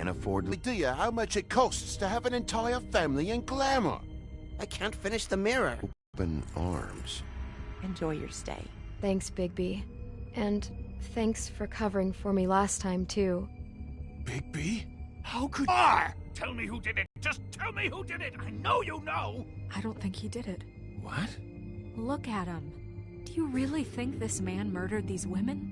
can't afford the idea how much it costs to have an entire family in glamour. I can't finish the mirror. Open arms. Enjoy your stay. Thanks, Bigby. And thanks for covering for me last time, too. Bigby? How could... Tell me who did it! Just tell me who did it! I know you know! I don't think he did it. What? Look at him. Do you really think this man murdered these women?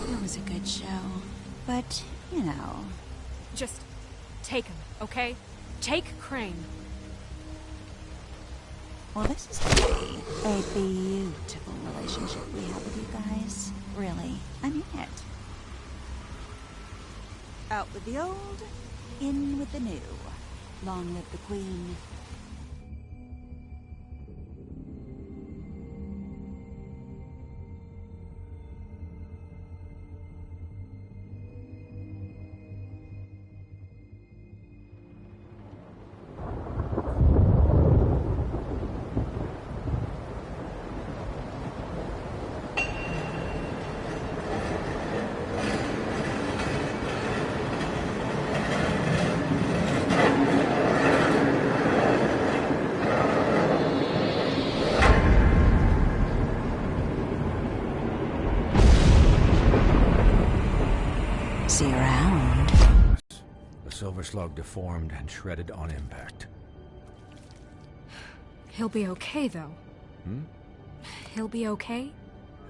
It was a good show. But, you know... Just take him, okay? Take Crane. Well, this is gonna be a beautiful relationship we have with you guys. Really. I mean it. Out with the old, in with the new. Long live the Queen. See you around. The silver slug deformed and shredded on impact. He'll be okay, though. He'll be okay?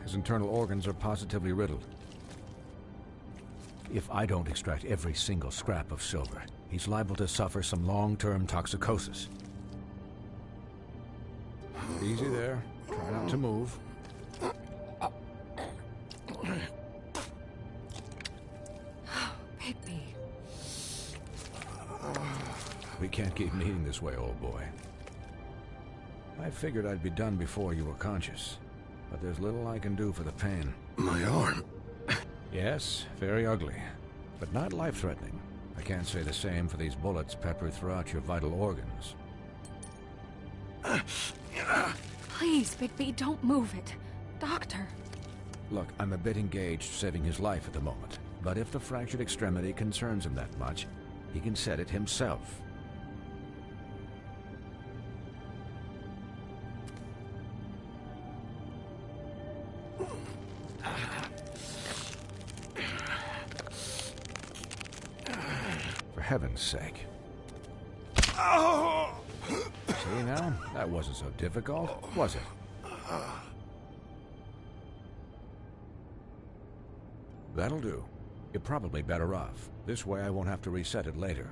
His internal organs are positively riddled. If I don't extract every single scrap of silver, he's liable to suffer some long-term toxicosis. Easy there. Try not to move. Bigby. We can't keep meeting this way, old boy. I figured I'd be done before you were conscious, but there's little I can do for the pain. My arm. Yes, very ugly, but not life-threatening. I can't say the same for these bullets peppered throughout your vital organs. Please, Bigby, don't move it. Doctor. Look, I'm a bit engaged saving his life at the moment, but if the fractured extremity concerns him that much, he can set it himself. For heaven's sake. See now? That wasn't so difficult, was it? That'll do. You're probably better off. This way I won't have to reset it later.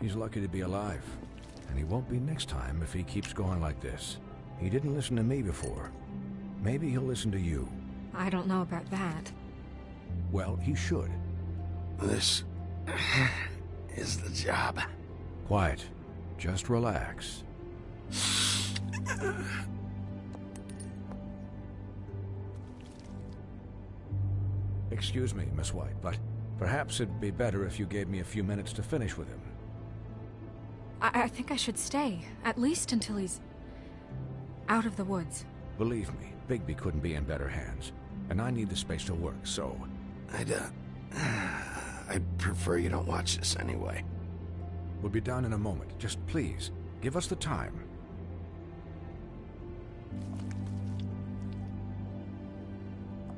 He's lucky to be alive. And he won't be next time if he keeps going like this. He didn't listen to me before. Maybe he'll listen to you. I don't know about that. Well, he should. This is the job. Quiet. Just relax. Excuse me, Miss White, but perhaps it'd be better if you gave me a few minutes to finish with him. I think I should stay, at least until he's out of the woods. Believe me, Bigby couldn't be in better hands, and I need the space to work, so... I'd prefer you don't watch this anyway. We'll be done in a moment. Just please, give us the time.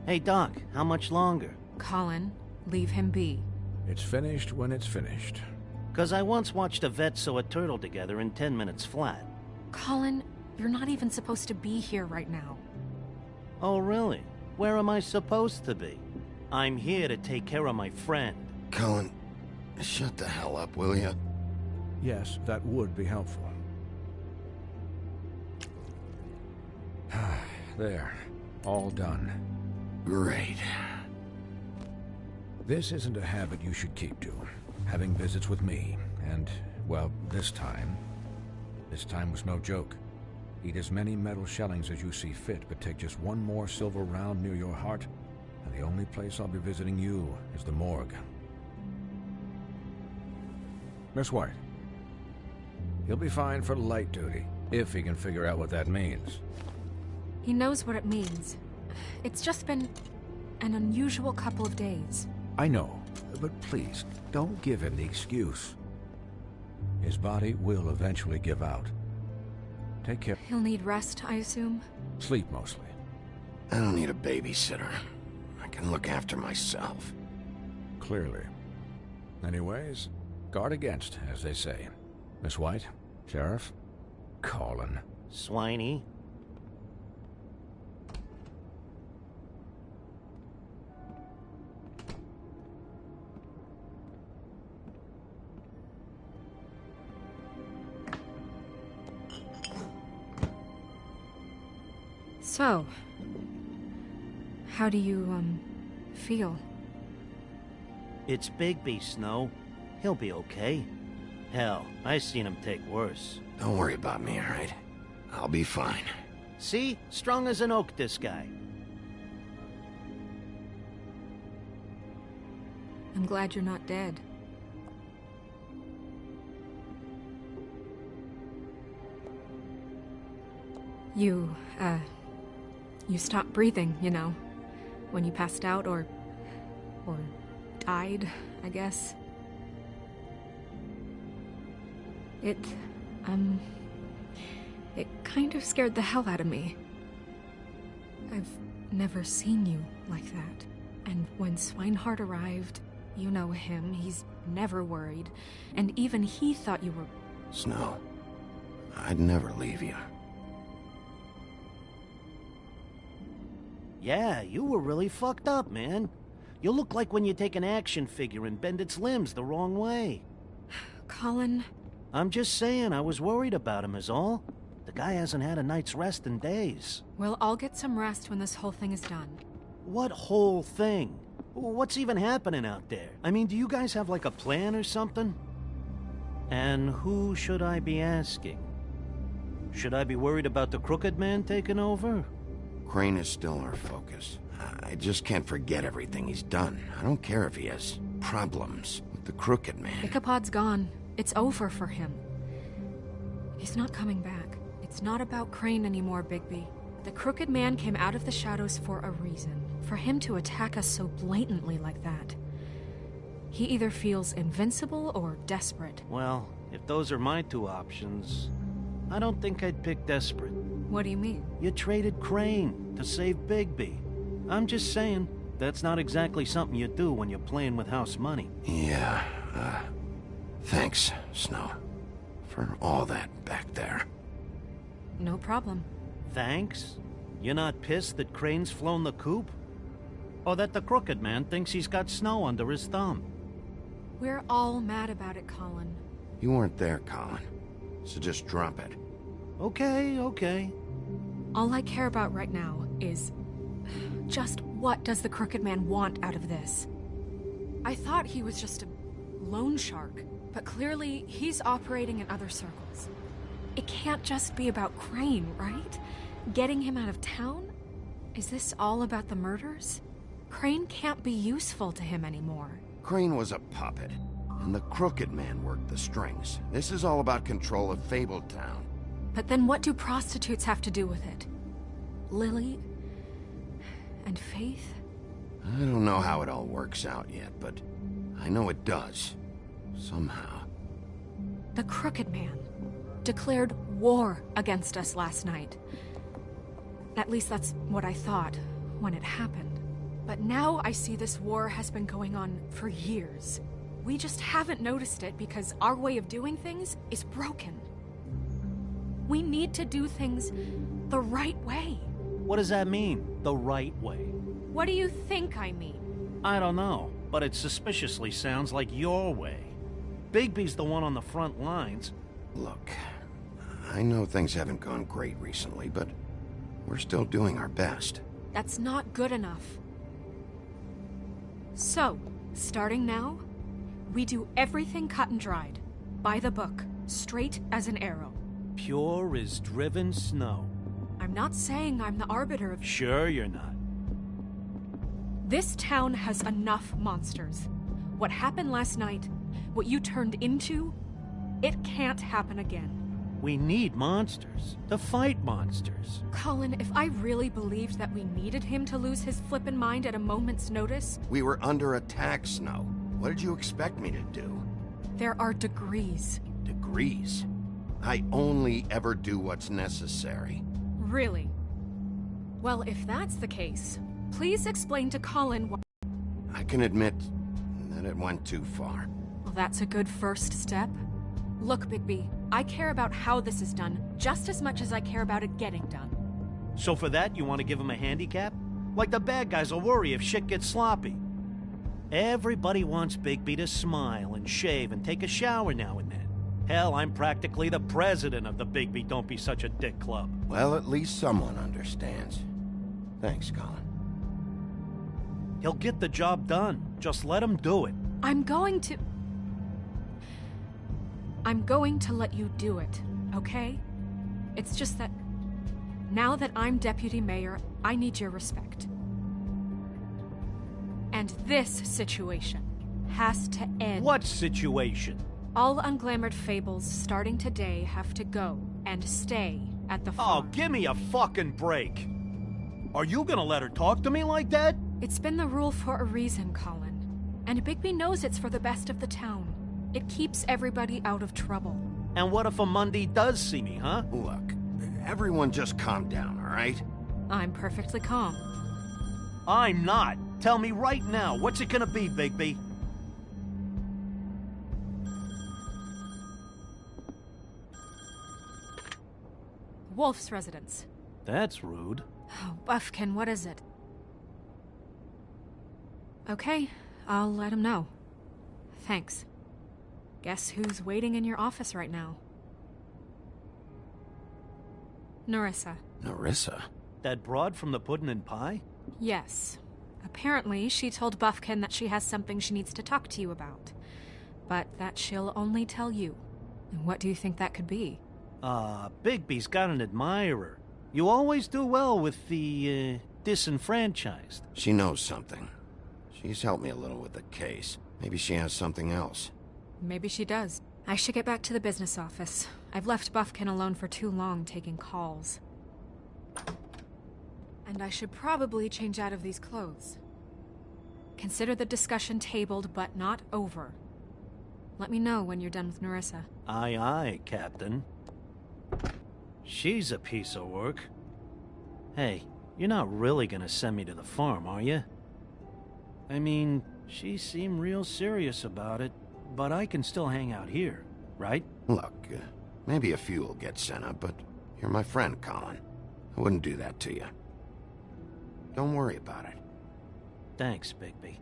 Hey, Doc, how much longer? Colin, leave him be. It's finished when it's finished. 'Cause I once watched a vet sew a turtle together in 10 minutes flat. Colin, you're not even supposed to be here right now. Oh, really? Where am I supposed to be? I'm here to take care of my friend. Colin, shut the hell up, will you? Yes, that would be helpful. There. All done. Great. This isn't a habit you should keep to. Having visits with me. And, well, this time was no joke. Eat as many metal shellings as you see fit, but take just one more silver round near your heart, and the only place I'll be visiting you is the morgue. Miss White. He'll be fine for light duty, if he can figure out what that means. He knows what it means. It's just been an unusual couple of days. I know, but please, don't give him the excuse. His body will eventually give out. Take care. He'll need rest, I assume? Sleep, mostly. I don't need a babysitter. I can look after myself. Clearly. Anyways, guard against, as they say. Miss White, Sheriff, Colin. Swiney. So, how do you, feel? It's Bigby, Snow. He'll be okay. Hell, I seen him take worse. Don't worry about me, all right? I'll be fine. See? Strong as an oak, this guy. I'm glad you're not dead. You stopped breathing, you know, when you passed out or died, I guess. It kind of scared the hell out of me. I've never seen you like that. And when Swinehart arrived, you know him, he's never worried. And even he thought you were... Snow, I'd never leave you. Yeah, you were really fucked up, man. You look like when you take an action figure and bend its limbs the wrong way. Colin... I'm just saying, I was worried about him is all. The guy hasn't had a night's rest in days. We'll all get some rest when this whole thing is done. What whole thing? What's even happening out there? I mean, do you guys have like a plan or something? And who should I be asking? Should I be worried about the Crooked Man taking over? Crane is still our focus. I just can't forget everything he's done. I don't care if he has problems with the Crooked Man. Ichabod's gone. It's over for him. He's not coming back. It's not about Crane anymore, Bigby. The Crooked Man came out of the shadows for a reason. For him to attack us so blatantly like that. He either feels invincible or desperate. Well, if those are my two options, I don't think I'd pick desperate. What do you mean? You traded Crane to save Bigby. I'm just saying, that's not exactly something you do when you're playing with house money. Yeah, thanks, Snow, for all that back there. No problem. Thanks? You're not pissed that Crane's flown the coop? Or that the Crooked Man thinks he's got Snow under his thumb? We're all mad about it, Colin. You weren't there, Colin, so just drop it. Okay. All I care about right now is... just what does the Crooked Man want out of this? I thought he was just a loan shark, but clearly he's operating in other circles. It can't just be about Crane, right? Getting him out of town? Is this all about the murders? Crane can't be useful to him anymore. Crane was a puppet, and the Crooked Man worked the strings. This is all about control of Fabletown. But then what do prostitutes have to do with it? Lily? And Faith? I don't know how it all works out yet, but I know it does. Somehow. The Crooked Man declared war against us last night. At least that's what I thought when it happened. But now I see this war has been going on for years. We just haven't noticed it because our way of doing things is broken. We need to do things the right way. What does that mean, the right way? What do you think I mean? I don't know, but it suspiciously sounds like your way. Bigby's the one on the front lines. Look, I know things haven't gone great recently, but we're still doing our best. That's not good enough. So, starting now, we do everything cut and dried. By the book, straight as an arrow. Pure as driven snow. I'm not saying I'm the arbiter of... Sure you're not. This town has enough monsters. What happened last night, what you turned into, It can't happen again. We need monsters to fight monsters. Colin, if I really believed that we needed him to lose his flippin' mind at a moment's notice... We were under attack, Snow. What did you expect me to do? There are degrees. Degrees? I only ever do what's necessary. Really? Well, if that's the case, please explain to Colin why... I can admit that it went too far. Well, that's a good first step. Look, Bigby, I care about how this is done just as much as I care about it getting done. So for that, you want to give him a handicap? Like the bad guys will worry if shit gets sloppy. Everybody wants Bigby to smile and shave and take a shower now and then. Hell, I'm practically the president of the Bigby Don't Be Such a Dick Club. Well, at least someone understands. Thanks, Colin. He'll get the job done. Just let him do it. I'm going to let you do it, okay? It's just that now that I'm deputy mayor, I need your respect. And this situation has to end. What situation? All unglamored fables starting today have to go and stay at the farm. Oh, give me a fucking break. Are you gonna let her talk to me like that? It's been the rule for a reason, Colin. And Bigby knows it's for the best of the town. It keeps everybody out of trouble. And what if a Monday does see me, huh? Look, everyone just calm down, all right? I'm perfectly calm. I'm not. Tell me right now, what's it gonna be, Bigby? Wolf's residence. That's rude. Oh, Buffkin, what is it? Okay, I'll let him know. Thanks. Guess who's waiting in your office right now? Nerissa. Nerissa? That broad from the Puddin' and Pie? Yes. Apparently, she told Buffkin that she has something she needs to talk to you about. But that she'll only tell you. And what do you think that could be? Bigby's got an admirer. You always do well with the, disenfranchised. She knows something. She's helped me a little with the case. Maybe she has something else. Maybe she does. I should get back to the business office. I've left Buffkin alone for too long taking calls. And I should probably change out of these clothes. Consider the discussion tabled, but not over. Let me know when you're done with Nerissa. Aye, aye, Captain. She's a piece of work. Hey, you're not really gonna send me to the farm, are you? I mean, she seemed real serious about it, but I can still hang out here, right? Look, maybe a few will get sent up, but you're my friend, Colin. I wouldn't do that to you. Don't worry about it. Thanks, Bigby.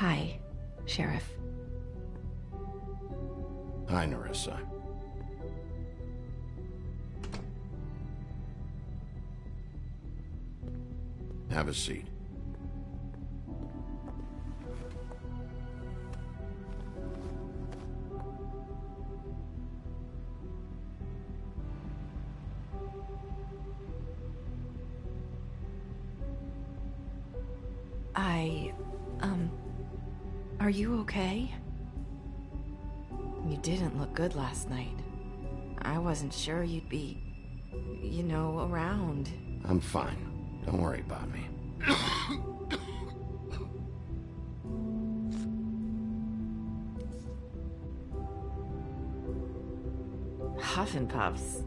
Hi, Sheriff. Hi, Nerissa. Have a seat. I, Are you okay? You didn't look good last night. I wasn't sure you'd be, you know, around. I'm fine. Don't worry about me. Huff and puffs.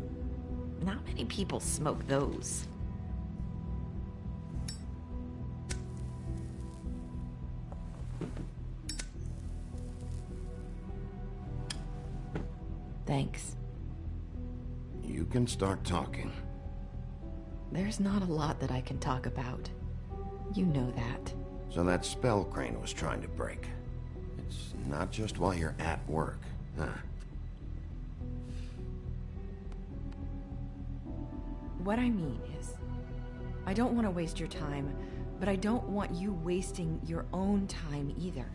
Not many people smoke those. Thanks. You can start talking. There's not a lot that I can talk about. You know that. So that spell Crane was trying to break. It's not just while you're at work, huh? What I mean is, I don't want to waste your time, but I don't want you wasting your own time either.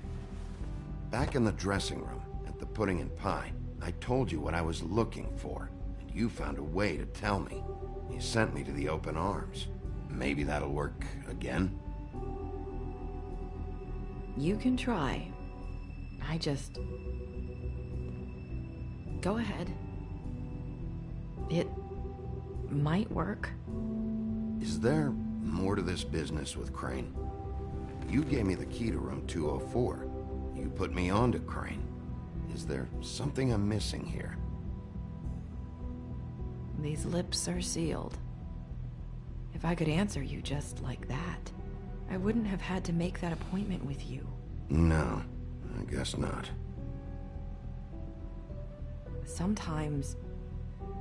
Back in the dressing room, at the pudding and pie, I told you what I was looking for, and you found a way to tell me. You sent me to the open arms. Maybe that'll work again? You can try. I just... Go ahead. It might work. Is there more to this business with Crane? You gave me the key to room 204. You put me on to Crane. Is there something I'm missing here? These lips are sealed. If I could answer you just like that, I wouldn't have had to make that appointment with you. No, I guess not. Sometimes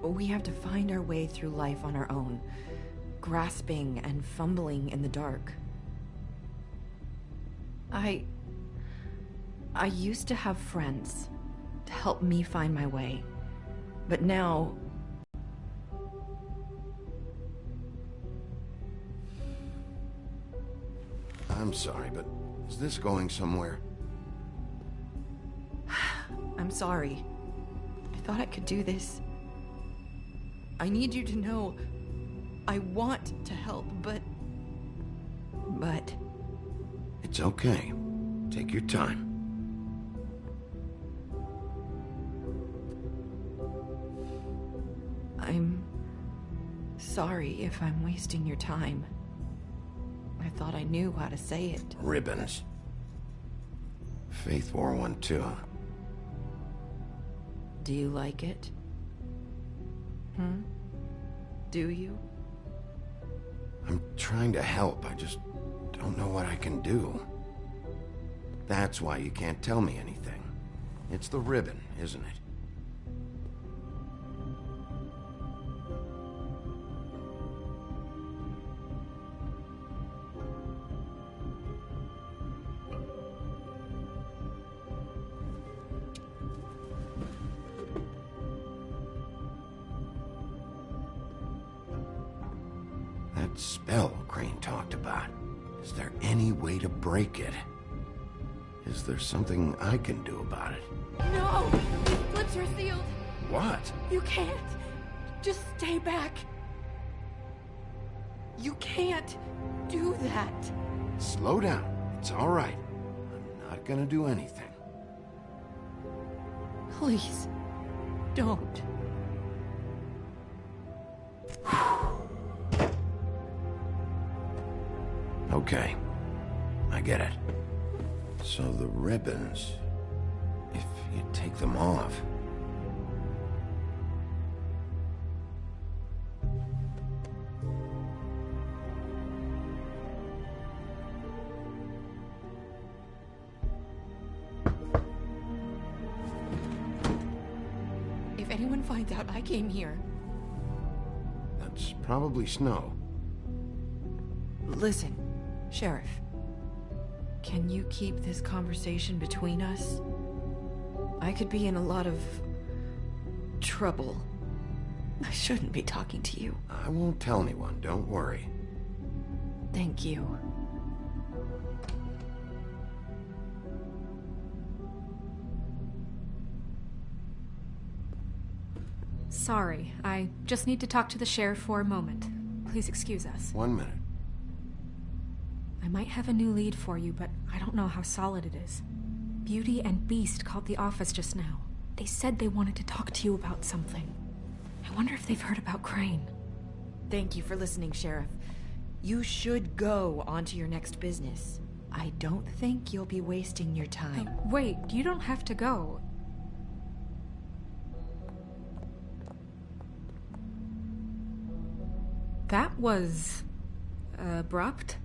we have to find our way through life on our own, grasping and fumbling in the dark. I used to have friends to help me find my way, but now... I'm sorry, but is this going somewhere? I'm sorry. I thought I could do this. I need you to know I want to help, but... It's okay. Take your time. I'm sorry if I'm wasting your time. I thought I knew how to say it. Ribbons. Faith wore one too. Do you like it? Do you? I'm trying to help. I just don't know what I can do. That's why you can't tell me anything. It's the ribbon, isn't it? That spell Crane talked about. Is there any way to break it? Is there something I can do about it? No! These lips are sealed! What? You can't! Just stay back! You can't do that! Slow down. It's all right. I'm not gonna do anything. Please, don't. Okay. I get it. So the ribbons... if you take them off... If anyone finds out I came here... That's probably Snow. Listen, Sheriff. Can you keep this conversation between us? I could be in a lot of... trouble. I shouldn't be talking to you. I won't tell anyone, don't worry. Thank you. Sorry, I just need to talk to the sheriff for a moment. Please excuse us. 1 minute. I might have a new lead for you, but I don't know how solid it is. Beauty and Beast called the office just now. They said they wanted to talk to you about something. I wonder if they've heard about Crane. Thank you for listening, Sheriff. You should go on to your next business. I don't think you'll be wasting your time. Wait, you don't have to go. That was... abrupt?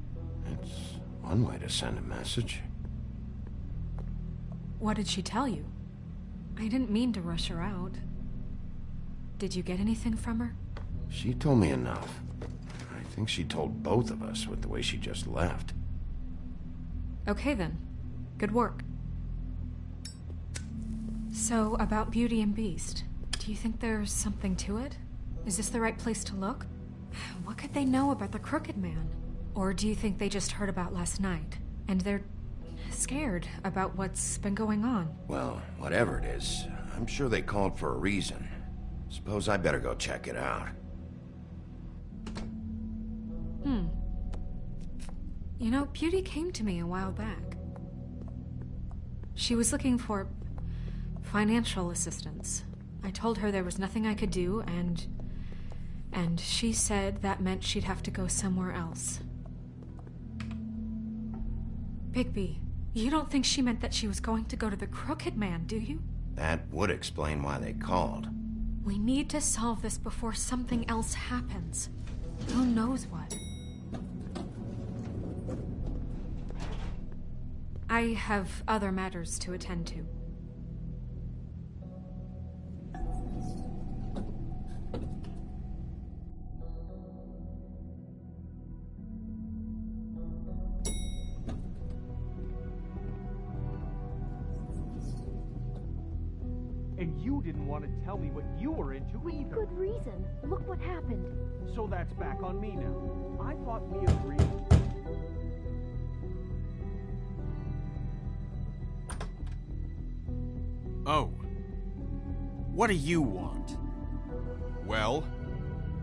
It's one way to send a message. What did she tell you? I didn't mean to rush her out. Did you get anything from her? She told me enough. I think she told both of us with the way she just left. Okay then. Good work. So, about Beauty and Beast, do you think there's something to it? Is this the right place to look? What could they know about the Crooked Man? Or do you think they just heard about last night, and they're scared about what's been going on? Well, whatever it is, I'm sure they called for a reason. Suppose I better go check it out. You know, Beauty came to me a while back. She was looking for financial assistance. I told her there was nothing I could do, and she said that meant she'd have to go somewhere else. Bigby, you don't think she meant that she was going to go to the Crooked Man, do you? That would explain why they called. We need to solve this before something else happens. Who knows what? I have other matters to attend to. And you didn't want to tell me what you were into either. Good reason. Look what happened. So that's back on me now. I thought we agreed. Oh. What do you want? Well?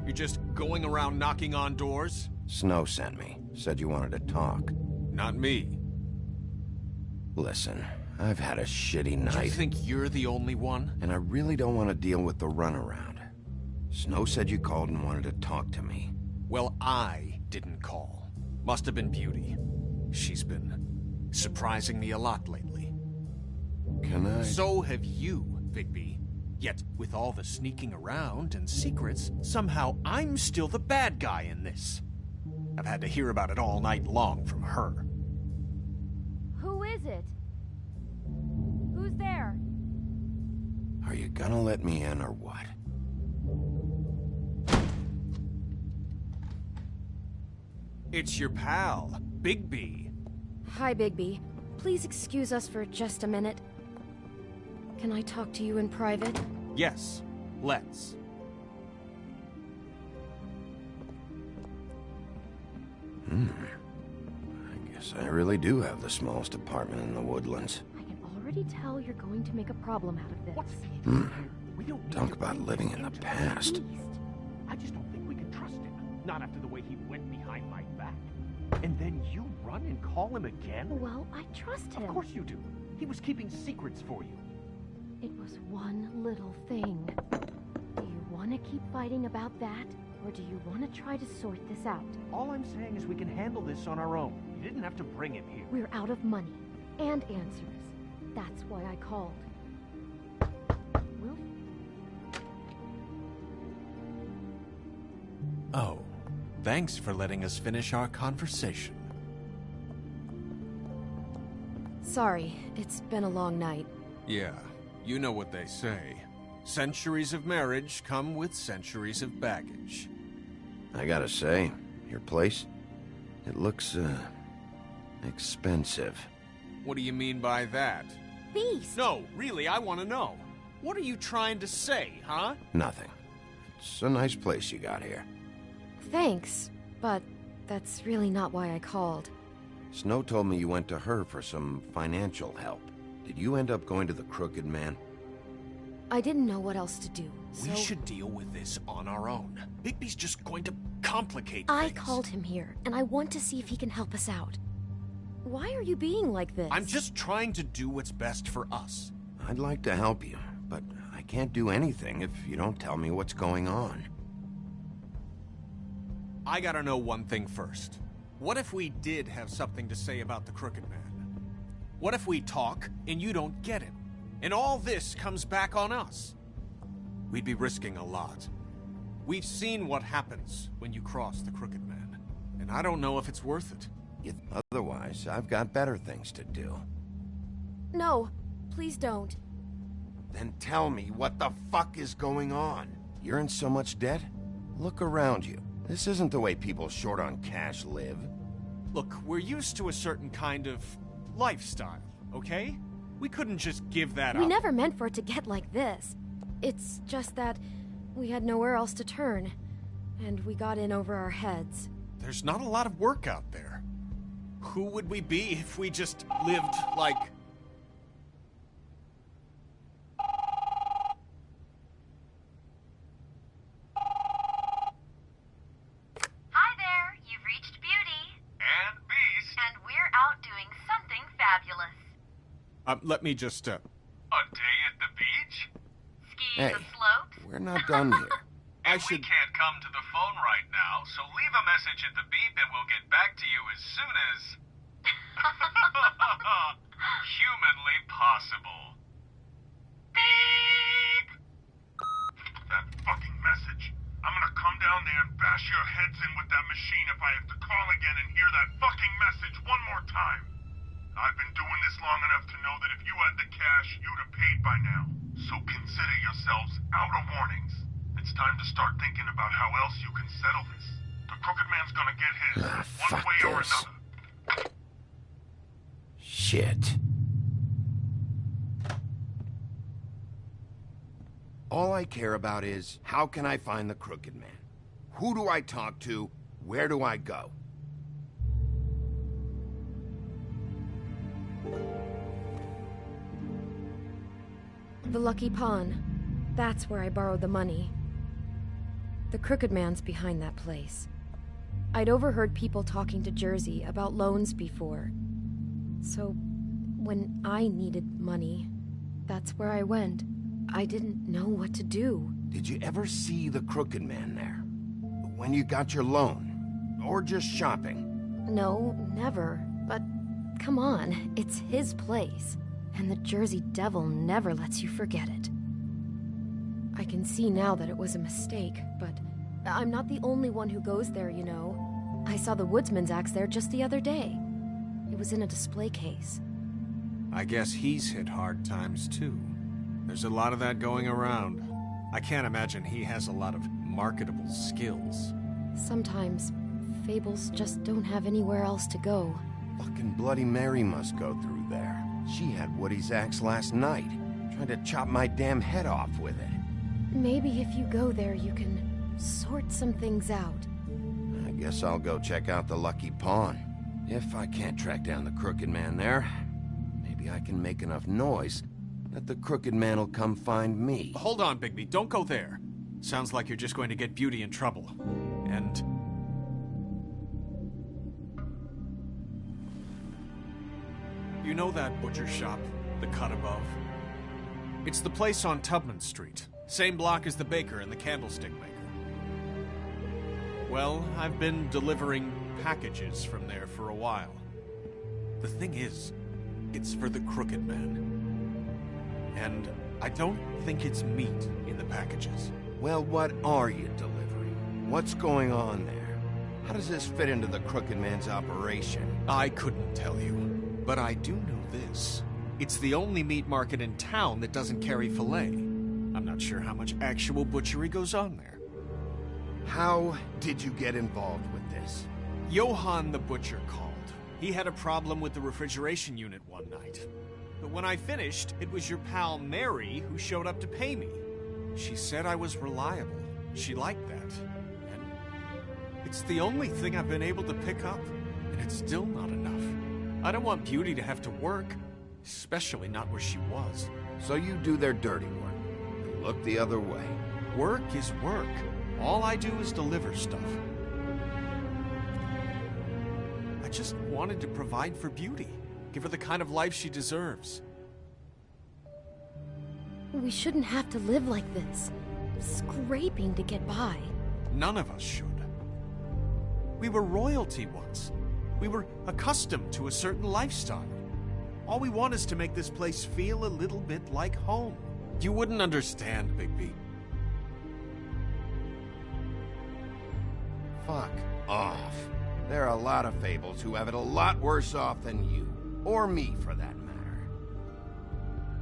You're just going around knocking on doors? Snow sent me. Said you wanted to talk. Not me. Listen, I've had a shitty night. You think you're the only one? And I really don't want to deal with the runaround. Snow said you called and wanted to talk to me. Well, I didn't call. Must have been Beauty. She's been surprising me a lot lately. Can I? So have you, Bigby. Yet, with all the sneaking around and secrets, somehow I'm still the bad guy in this. I've had to hear about it all night long from her. Who is it? Who's there? Are you gonna let me in or what? It's your pal, Bigby. Hi, Bigby. Please excuse us for just a minute. Can I talk to you in private? Yes, let's. I guess I really do have the smallest apartment in the Woodlands. I can already tell you're going to make a problem out of this. What's he doing here? We don't need Talk to about bring living this in the into past. Beast. I just don't think we can trust him. Not after the way he went behind my back. And then you run and call him again? Well, I trust him. Of course you do. He was keeping secrets for you. It was one little thing. Do you want to keep fighting about that? Or do you want to try to sort this out? All I'm saying is we can handle this on our own. You didn't have to bring him here. We're out of money. And answers. That's why I called. Will? Oh, thanks for letting us finish our conversation. Sorry, it's been a long night. Yeah, you know what they say. Centuries of marriage come with centuries of baggage. I gotta say, your place, it looks, expensive. What do you mean by that? Beast! No, really, I want to know. What are you trying to say, huh? Nothing. It's a nice place you got here. Thanks, but that's really not why I called. Snow told me you went to her for some financial help. Did you end up going to the Crooked Man? I didn't know what else to do, so... We should deal with this on our own. Bigby's just going to complicate I things. called him here, and I want to see if he can help us out. why are you being like this? I'm just trying to do what's best for us. I'd like to help you, but I can't do anything if you don't tell me what's going on. I gotta know one thing first. What if we did have something to say about the Crooked Man? What if we talk and you don't get him? And all this comes back on us? We'd be risking a lot. We've seen what happens when you cross the Crooked Man, and I don't know if it's worth it. Otherwise, I've got better things to do. No, please don't. Then tell me what the fuck is going on? You're in so much debt? Look around you. This isn't the way people short on cash live. Look, we're used to a certain kind of lifestyle, okay? We couldn't just give that up. We never meant for it to get like this. It's just that we had nowhere else to turn, and we got in over our heads. There's not a lot of work out there. Who would we be if we just lived like... Hi there, you've reached Beauty. And Beast. And we're out doing something fabulous. Let me just, A day at the beach? Skiing Hey, the slopes? we're not done here. I We should... can't come to the phone right now, so leave a message at the beep and we'll get back to you as soon as... humanly possible. Beep! That fucking message. I'm gonna come down there and bash your heads in with that machine if I have to call again and hear that fucking message one more time. I've been doing this long enough to know that if you had the cash, you'd have paid by now. So consider yourselves out of warnings. It's time to start thinking about how else you can settle this. The Crooked Man's gonna get his, one fuck way or this. another. Shit. All I care about is, how can I find the Crooked Man? Who do I talk to? Where do I go? The Lucky Pawn. That's where I borrowed the money. The Crooked Man's behind that place. I'd overheard people talking to Jersey about loans before. So, when I needed money, that's where I went. I didn't know what to do. Did you ever see the Crooked Man there? When you got your loan? Or just shopping? No, never. But, come on, it's his place. And the Jersey Devil never lets you forget it. I can see now that it was a mistake, but I'm not the only one who goes there, you know. I saw the Woodsman's axe there just the other day. It was in a display case. I guess he's hit hard times, too. There's a lot of that going around. I can't imagine he has a lot of marketable skills. Sometimes, fables just don't have anywhere else to go. Fucking Bloody Mary must go through there. She had Woody's axe last night, trying to chop my damn head off with it. Maybe if you go there, you can sort some things out. I guess I'll go check out the Lucky Pawn. If I can't track down the Crooked Man there, maybe I can make enough noise that the Crooked Man will come find me. Hold on, Bigby. Don't go there. Sounds like you're just going to get Beauty in trouble. And... you know that butcher shop, the cut above? It's the place on Tubman Street. Same block as the baker and the candlestick maker. Well, I've been delivering packages from there for a while. The thing is, it's for the Crooked Man. And I don't think it's meat in the packages. Well, what are you delivering? What's going on there? How does this fit into the Crooked Man's operation? I couldn't tell you, but I do know this. It's the only meat market in town that doesn't carry filet. I'm not sure how much actual butchery goes on there. How did you get involved with this? Johann the butcher called. He had a problem with the refrigeration unit one night. But when I finished, it was your pal Mary who showed up to pay me. She said I was reliable. She liked that. And it's the only thing I've been able to pick up, and it's still not enough. I don't want Beauty to have to work, especially not where she was. So you do their dirty work, and look the other way. Work is work. All I do is deliver stuff. I I just wanted to provide for Beauty. Give her the kind of life she deserves. We shouldn't have to live like this, scraping to get by. None of us should. We were royalty once. We were accustomed to a certain lifestyle. All we want is to make this place feel a little bit like home. You wouldn't understand, Bigby. Fuck off. There are a lot of fables who have it a lot worse off than you. Or me, for that matter.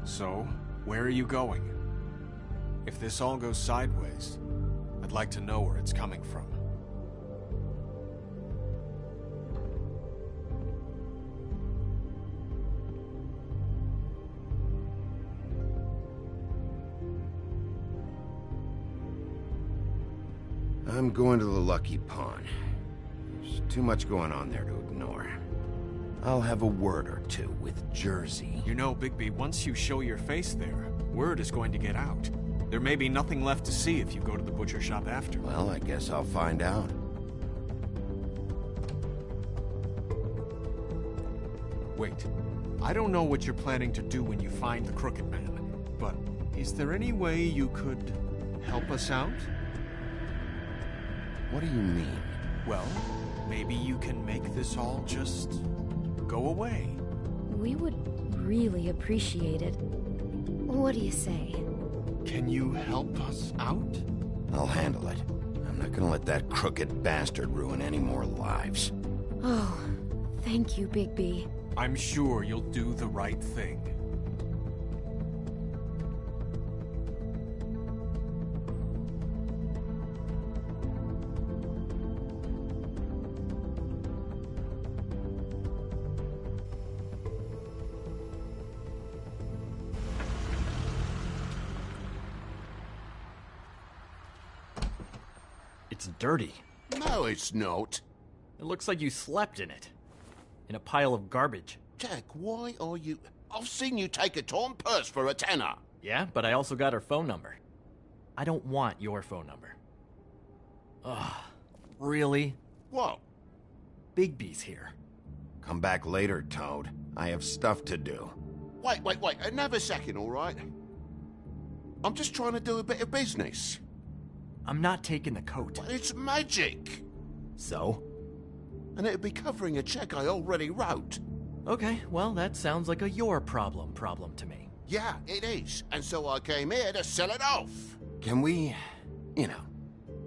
So, where are you going? If this all goes sideways, I'd like to know where it's coming from. I'm going to the Lucky Pawn. There's too much going on there to ignore. I'll have a word or two with Jersey. You know, Bigby, once you show your face there, word is going to get out. There may be nothing left to see if you go to the butcher shop after. Well, I guess I'll find out. Wait, I don't know what you're planning to do when you find the Crooked Man, but is there any way you could help us out? What do you mean? Well, maybe you can make this all just go away. We would really appreciate it. What do you say? Can you help us out? I'll handle it. I'm not gonna let that crooked bastard ruin any more lives. Oh, thank you, Bigby. I'm sure you'll do the right thing. It's dirty. No, it's not. It looks like you slept in it. In a pile of garbage. Jack, why are you... I've seen you take a torn purse for a tenner. Yeah, but I also got her phone number. I don't want your phone number. Ugh. Really? What? Bigby's here. Come back later, Toad. I have stuff to do. Wait. Another second, all right? I'm just trying to do a bit of business. I'm not taking the coat. But it's magic. So? And it'd be covering a check I already wrote. Okay, well, that sounds like a your problem to me. Yeah, it is. And so I came here to sell it off. Can we,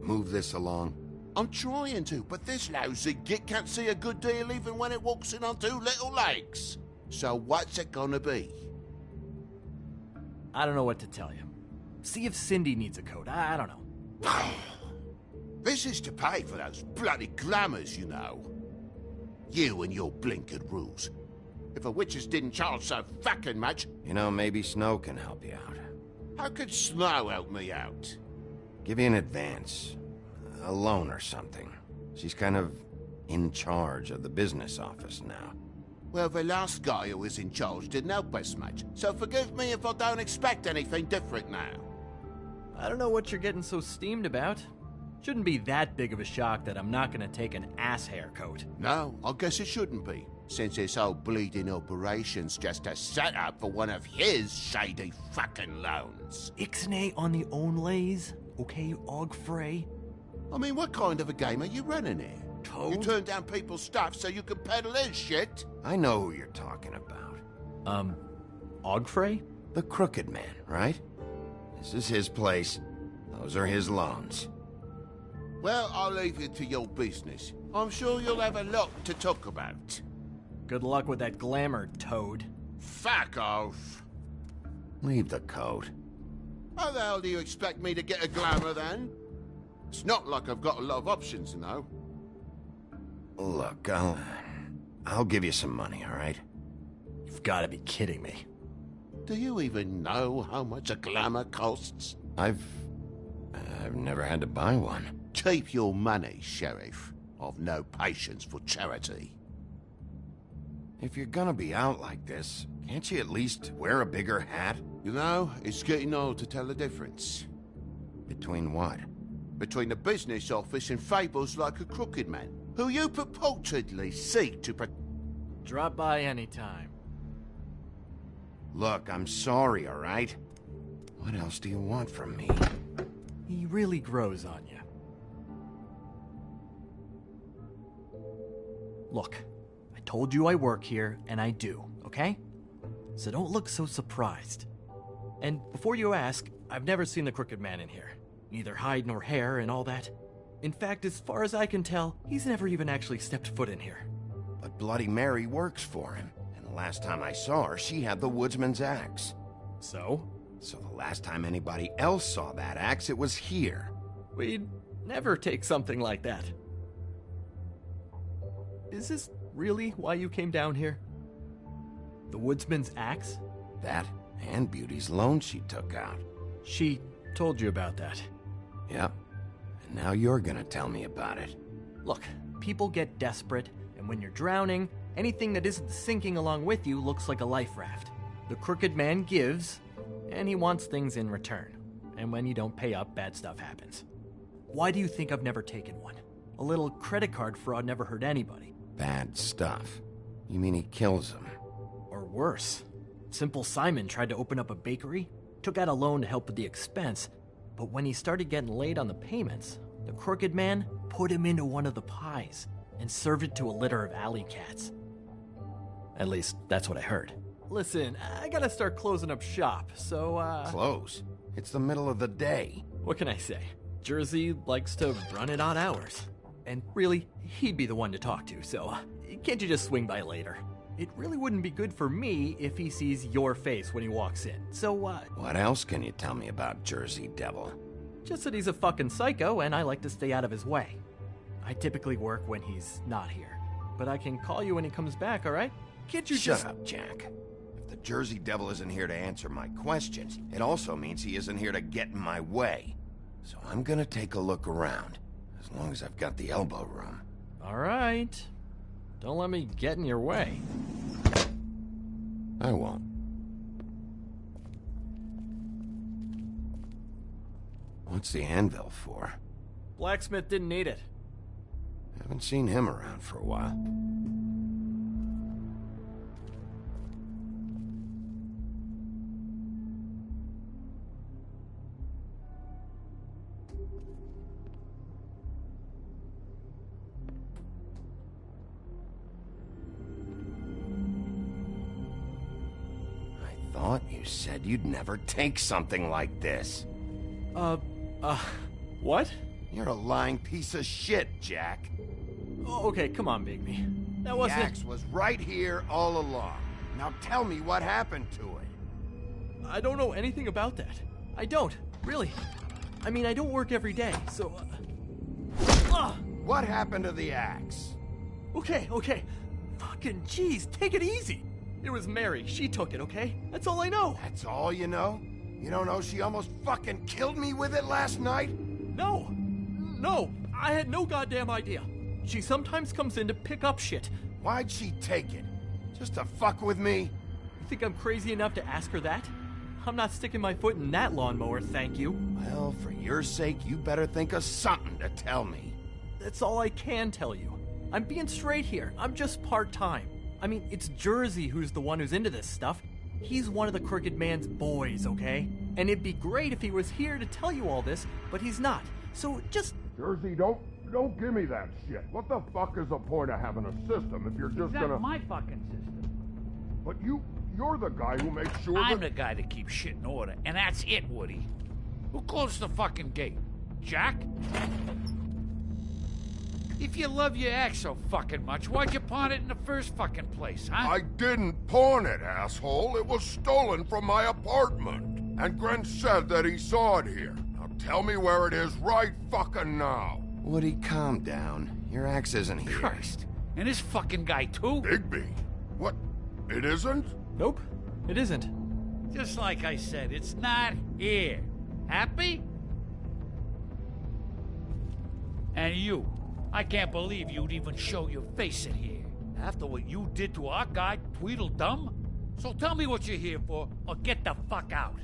move this along? I'm trying to, but this lousy git can't see a good deal even when it walks in on two little legs. So what's it gonna be? I don't know what to tell you. See if Cindy needs a coat. I don't know. This is to pay for those bloody glamours, you know. You and your blinkered rules. If a witches didn't charge so fucking much... maybe Snow can help you out. How could Snow help me out? Give you an advance. A loan or something. She's kind of in charge of the business office now. Well, the last guy who was in charge didn't help us much, so forgive me if I don't expect anything different now. I don't know what you're getting so steamed about. Shouldn't be that big of a shock that I'm not gonna take an ass haircoat. No, I guess it shouldn't be, since this whole bleeding operation's just a setup for one of his shady fucking loans. Ixnay on the onlays, okay, Ogfrey? I mean, what kind of a game are you running here? Toad? You turn down people's stuff so you can peddle his shit? I know who you're talking about. Ogfrey? The Crooked Man, right? This is his place. Those are his loans. Well, I'll leave you to your business. I'm sure you'll have a lot to talk about. Good luck with that glamour, Toad. Fuck off. Leave the coat. How the hell do you expect me to get a glamour, then? It's not like I've got a lot of options, you know. Look, I'll give you some money, all right? You've got to be kidding me. Do you even know how much a glamour costs? I've never had to buy one. Keep your money, Sheriff. I've no patience for charity. If you're gonna be out like this, can't you at least wear a bigger hat? You know, it's getting old to tell the difference. Between what? Between the business office and fables like a Crooked Man. who you purportedly seek to Drop by anytime. Look, I'm sorry, all right? What else do you want from me? He really grows on you. Look, I told you I work here, and I do, okay? So don't look so surprised. And before you ask, I've never seen the Crooked Man in here. Neither hide nor hair and all that. In fact, as far as I can tell, he's never even actually stepped foot in here. But Bloody Mary works for him, and the last time I saw her, she had the woodsman's axe. So? So the last time anybody else saw that axe, it was here. We'd never take something like that. Is this really why you came down here? The woodsman's axe? That and Beauty's loan she took out. She told you about that. Yep. And now you're gonna tell me about it. Look, people get desperate, and when you're drowning, anything that isn't sinking along with you looks like a life raft. The Crooked Man gives, and he wants things in return. And when you don't pay up, bad stuff happens. Why do you think I've never taken one? A little credit card fraud never hurt anybody. Bad stuff? You mean he kills them? Or worse. Simple Simon tried to open up a bakery, took out a loan to help with the expense, but when he started getting late on the payments, the Crooked Man put him into one of the pies and served it to a litter of alley cats. At least, that's what I heard. Listen, I gotta start closing up shop, so, Close? It's the middle of the day. What can I say? Jersey likes to run at odd hours. And really, he'd be the one to talk to, so can't you just swing by later? It really wouldn't be good for me if he sees your face when he walks in, so, What else can you tell me about Jersey Devil? Just that he's a fucking psycho and I like to stay out of his way. I typically work when he's not here, but I can call you when he comes back, alright? Can't you Shut up, Jack. If the Jersey Devil isn't here to answer my questions, it also means he isn't here to get in my way. So I'm gonna take a look around, as long as I've got the elbow room. Alright. Don't let me get in your way. I won't. What's the anvil for? Blacksmith didn't need it. Haven't seen him around for a while. I thought you said you'd never take something like this. What? You're a lying piece of shit, Jack. Oh, okay, come on, Bigby. That wasn't... The axe was right here all along. Now tell me what happened to it. I don't know anything about that. I don't, really. I mean, I don't work every day, so... What happened to the axe? Okay. Fucking jeez, take it easy. It was Mary. She took it, okay? That's all I know. That's all you know? You don't know she almost fucking killed me with it last night? No, I had no goddamn idea. She sometimes comes in to pick up shit. Why'd she take it? Just to fuck with me? You think I'm crazy enough to ask her that? I'm not sticking my foot in that lawnmower, thank you. Well, for your sake, you better think of something to tell me. That's all I can tell you. I'm being straight here. I'm just part-time. I mean, it's Jersey who's the one who's into this stuff. He's one of the Crooked Man's boys, okay? And it'd be great if he was here to tell you all this, but he's not. So just... Jersey, don't give me that shit. What the fuck is the point of having a system if you're just That's gonna... my fucking system. But you're the guy who makes sure I'm the guy that keeps shit in order, and that's it, Woody. Who closed the fucking gate? Jack? If you love your ex so fucking much, why'd you pawn it in the first fucking place, huh? I didn't pawn it, asshole. It was stolen from my apartment. And Gren said that he saw it here. Now tell me where it is right fucking now. Woody, calm down. Your axe isn't here. Christ. And this fucking guy, too? Bigby. What? It isn't? Nope, it isn't. Just like I said, it's not here. Happy? And you. I can't believe you'd even show your face in here. After what you did to our guy, Tweedledum? So tell me what you're here for, or get the fuck out.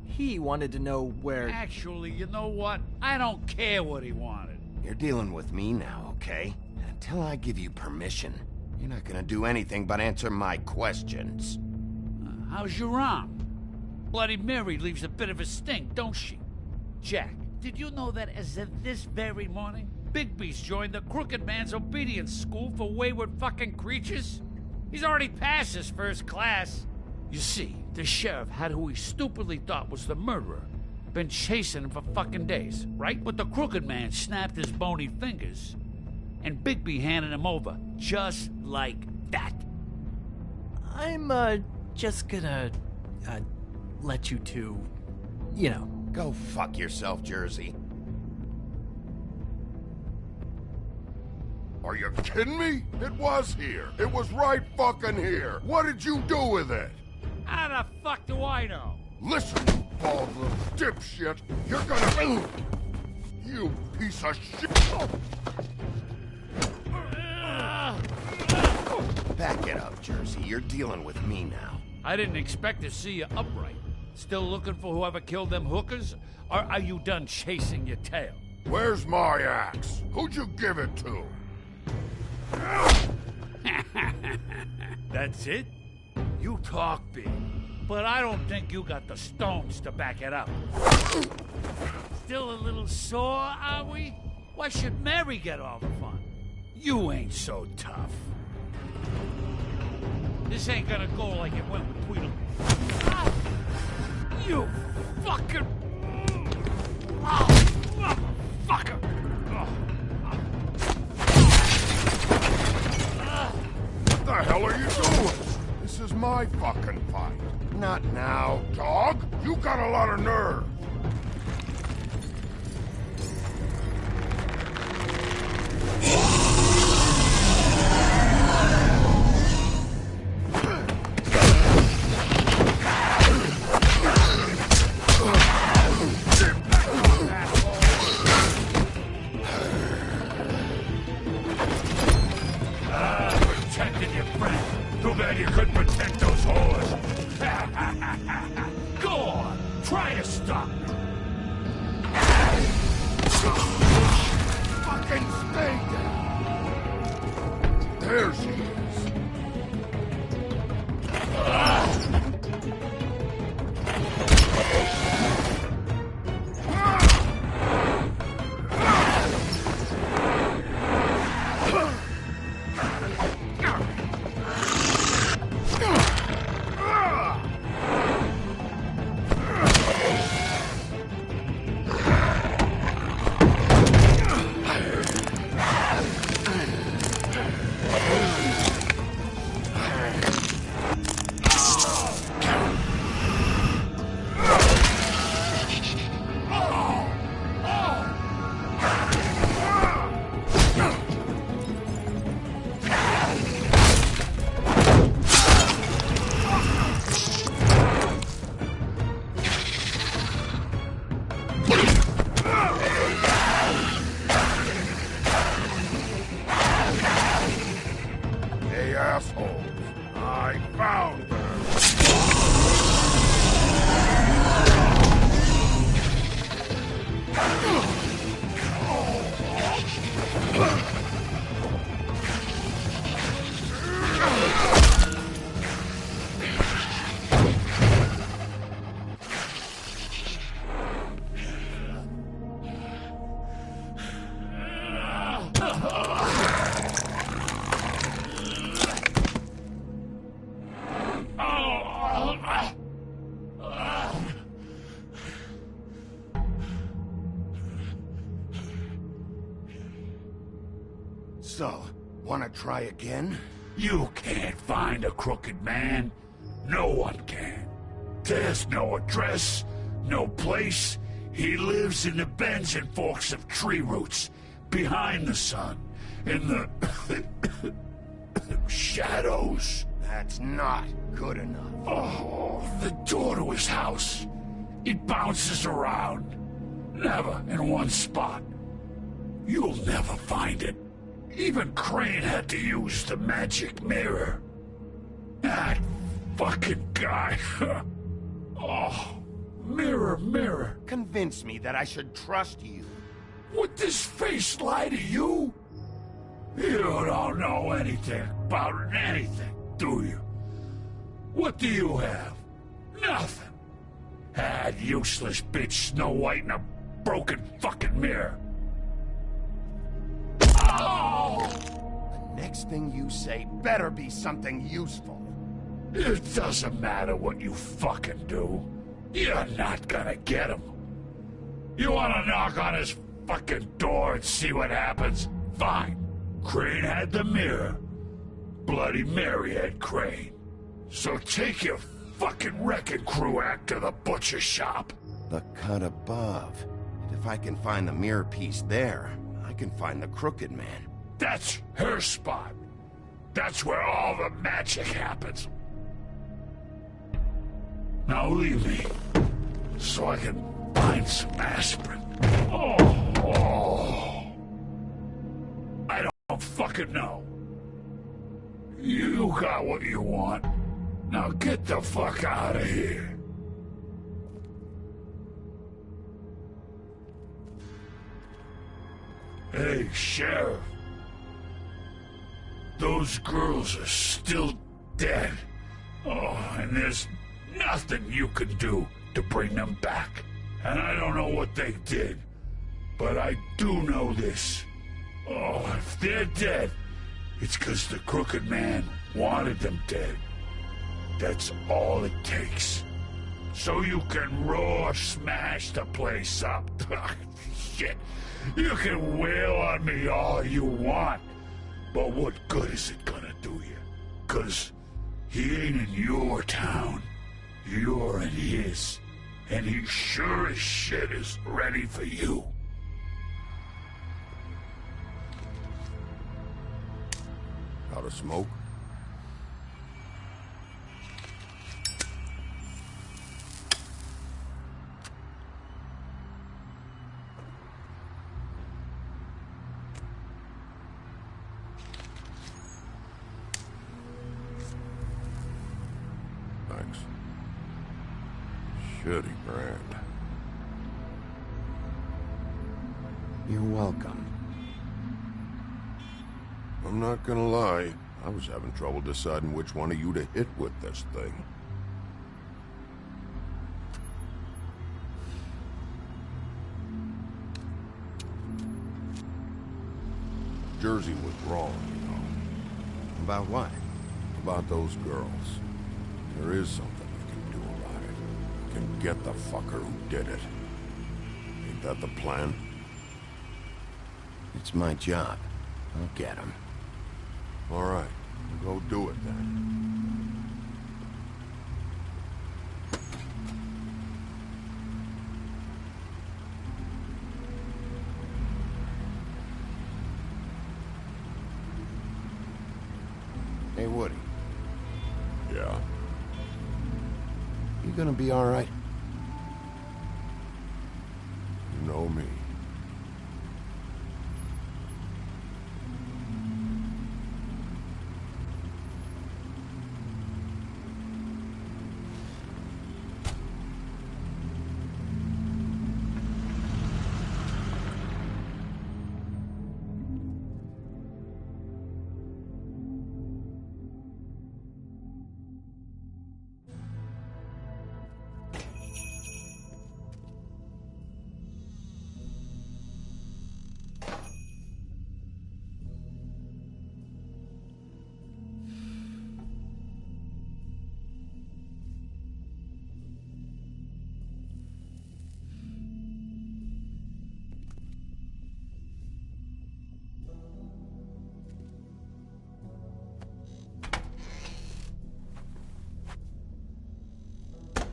He wanted to know where... Actually, you know what? I don't care what he wanted. You're dealing with me now, okay? Until I give you permission, you're not gonna do anything but answer my questions. How's your arm? Bloody Mary leaves a bit of a stink, don't she? Jack, did you know that as of this very morning, Bigby's joined the Crooked Man's obedience school for wayward fucking creatures? He's already passed his first class. You see, the sheriff had who he stupidly thought was the murderer. Been chasing him for fucking days, right? But the Crooked Man snapped his bony fingers, and Bigby handed him over, just like that. I'm, just gonna, let you two, you know. Go fuck yourself, Jersey. Are you kidding me? It was here. It was right fucking here. What did you do with it? How the fuck do I know? Listen, you bald little dipshit. You're gonna... You piece of shit. Back it up, Jersey. You're dealing with me now. I didn't expect to see you upright. Still looking for whoever killed them hookers? Or are you done chasing your tail? Where's my axe? Who'd you give it to? That's it? You talk big, but I don't think you got the stones to back it up. Still a little sore, are we? Why should Mary get all the fun? You ain't so tough. This ain't gonna go like it went with Tweedle. Ah! You fucking... Oh, motherfucker! What the hell are you doing? This is my fucking fight. Not now. Dog, you got a lot of nerve. Protected your friend. Too bad you couldn't protect those whores. Go on, try to stop me. Fucking stay down. There she is. So, wanna try again? You can't find a Crooked Man. No one can. There's no address, no place. He lives in the bends and forks of tree roots, behind the sun, in the shadows. That's not good enough. Oh, the door to his house. It bounces around. Never in one spot. You'll never find it. Even Crane had to use the magic mirror. That fucking guy. Oh, mirror, mirror. Convince me that I should trust you. Would this face lie to you? You don't know anything about anything, do you? What do you have? Nothing. That useless bitch Snow White in a broken fucking mirror. Oh! The next thing you say better be something useful. It doesn't matter what you fucking do. You're not gonna get him. You wanna knock on his fucking door and see what happens? Fine. Crane had the mirror. Bloody Mary had Crane. So take your fucking wrecking crew act to the butcher shop. The cut above. And if I can find the mirror piece there, I can find the Crooked Man. That's her spot. That's where all the magic happens. Now leave me, so I can find some aspirin. Oh. I don't fucking know. You got what you want. Now get the fuck out of here. Hey, Sheriff. Those girls are still dead. Oh, and there's nothing you can do to bring them back. And I don't know what they did, but I do know this. Oh, if they're dead, it's because the Crooked Man wanted them dead. That's all it takes. So you can roar smash the place up. Shit. You can wail on me all you want, but what good is it gonna do you? 'Cause he ain't in your town. You're in his. And he sure as shit is ready for you. Got a smoke? Thanks. Shitty brand. You're welcome. I'm not gonna lie, I was having trouble deciding which one of you to hit with this thing. Jersey was wrong, you know. About what? About those girls. There is something we can do about it. We can get the fucker who did it. Ain't that the plan? It's my job. I'll get him. All right, go do it then. Hey, Woody. Yeah? You gonna be all right? You know me.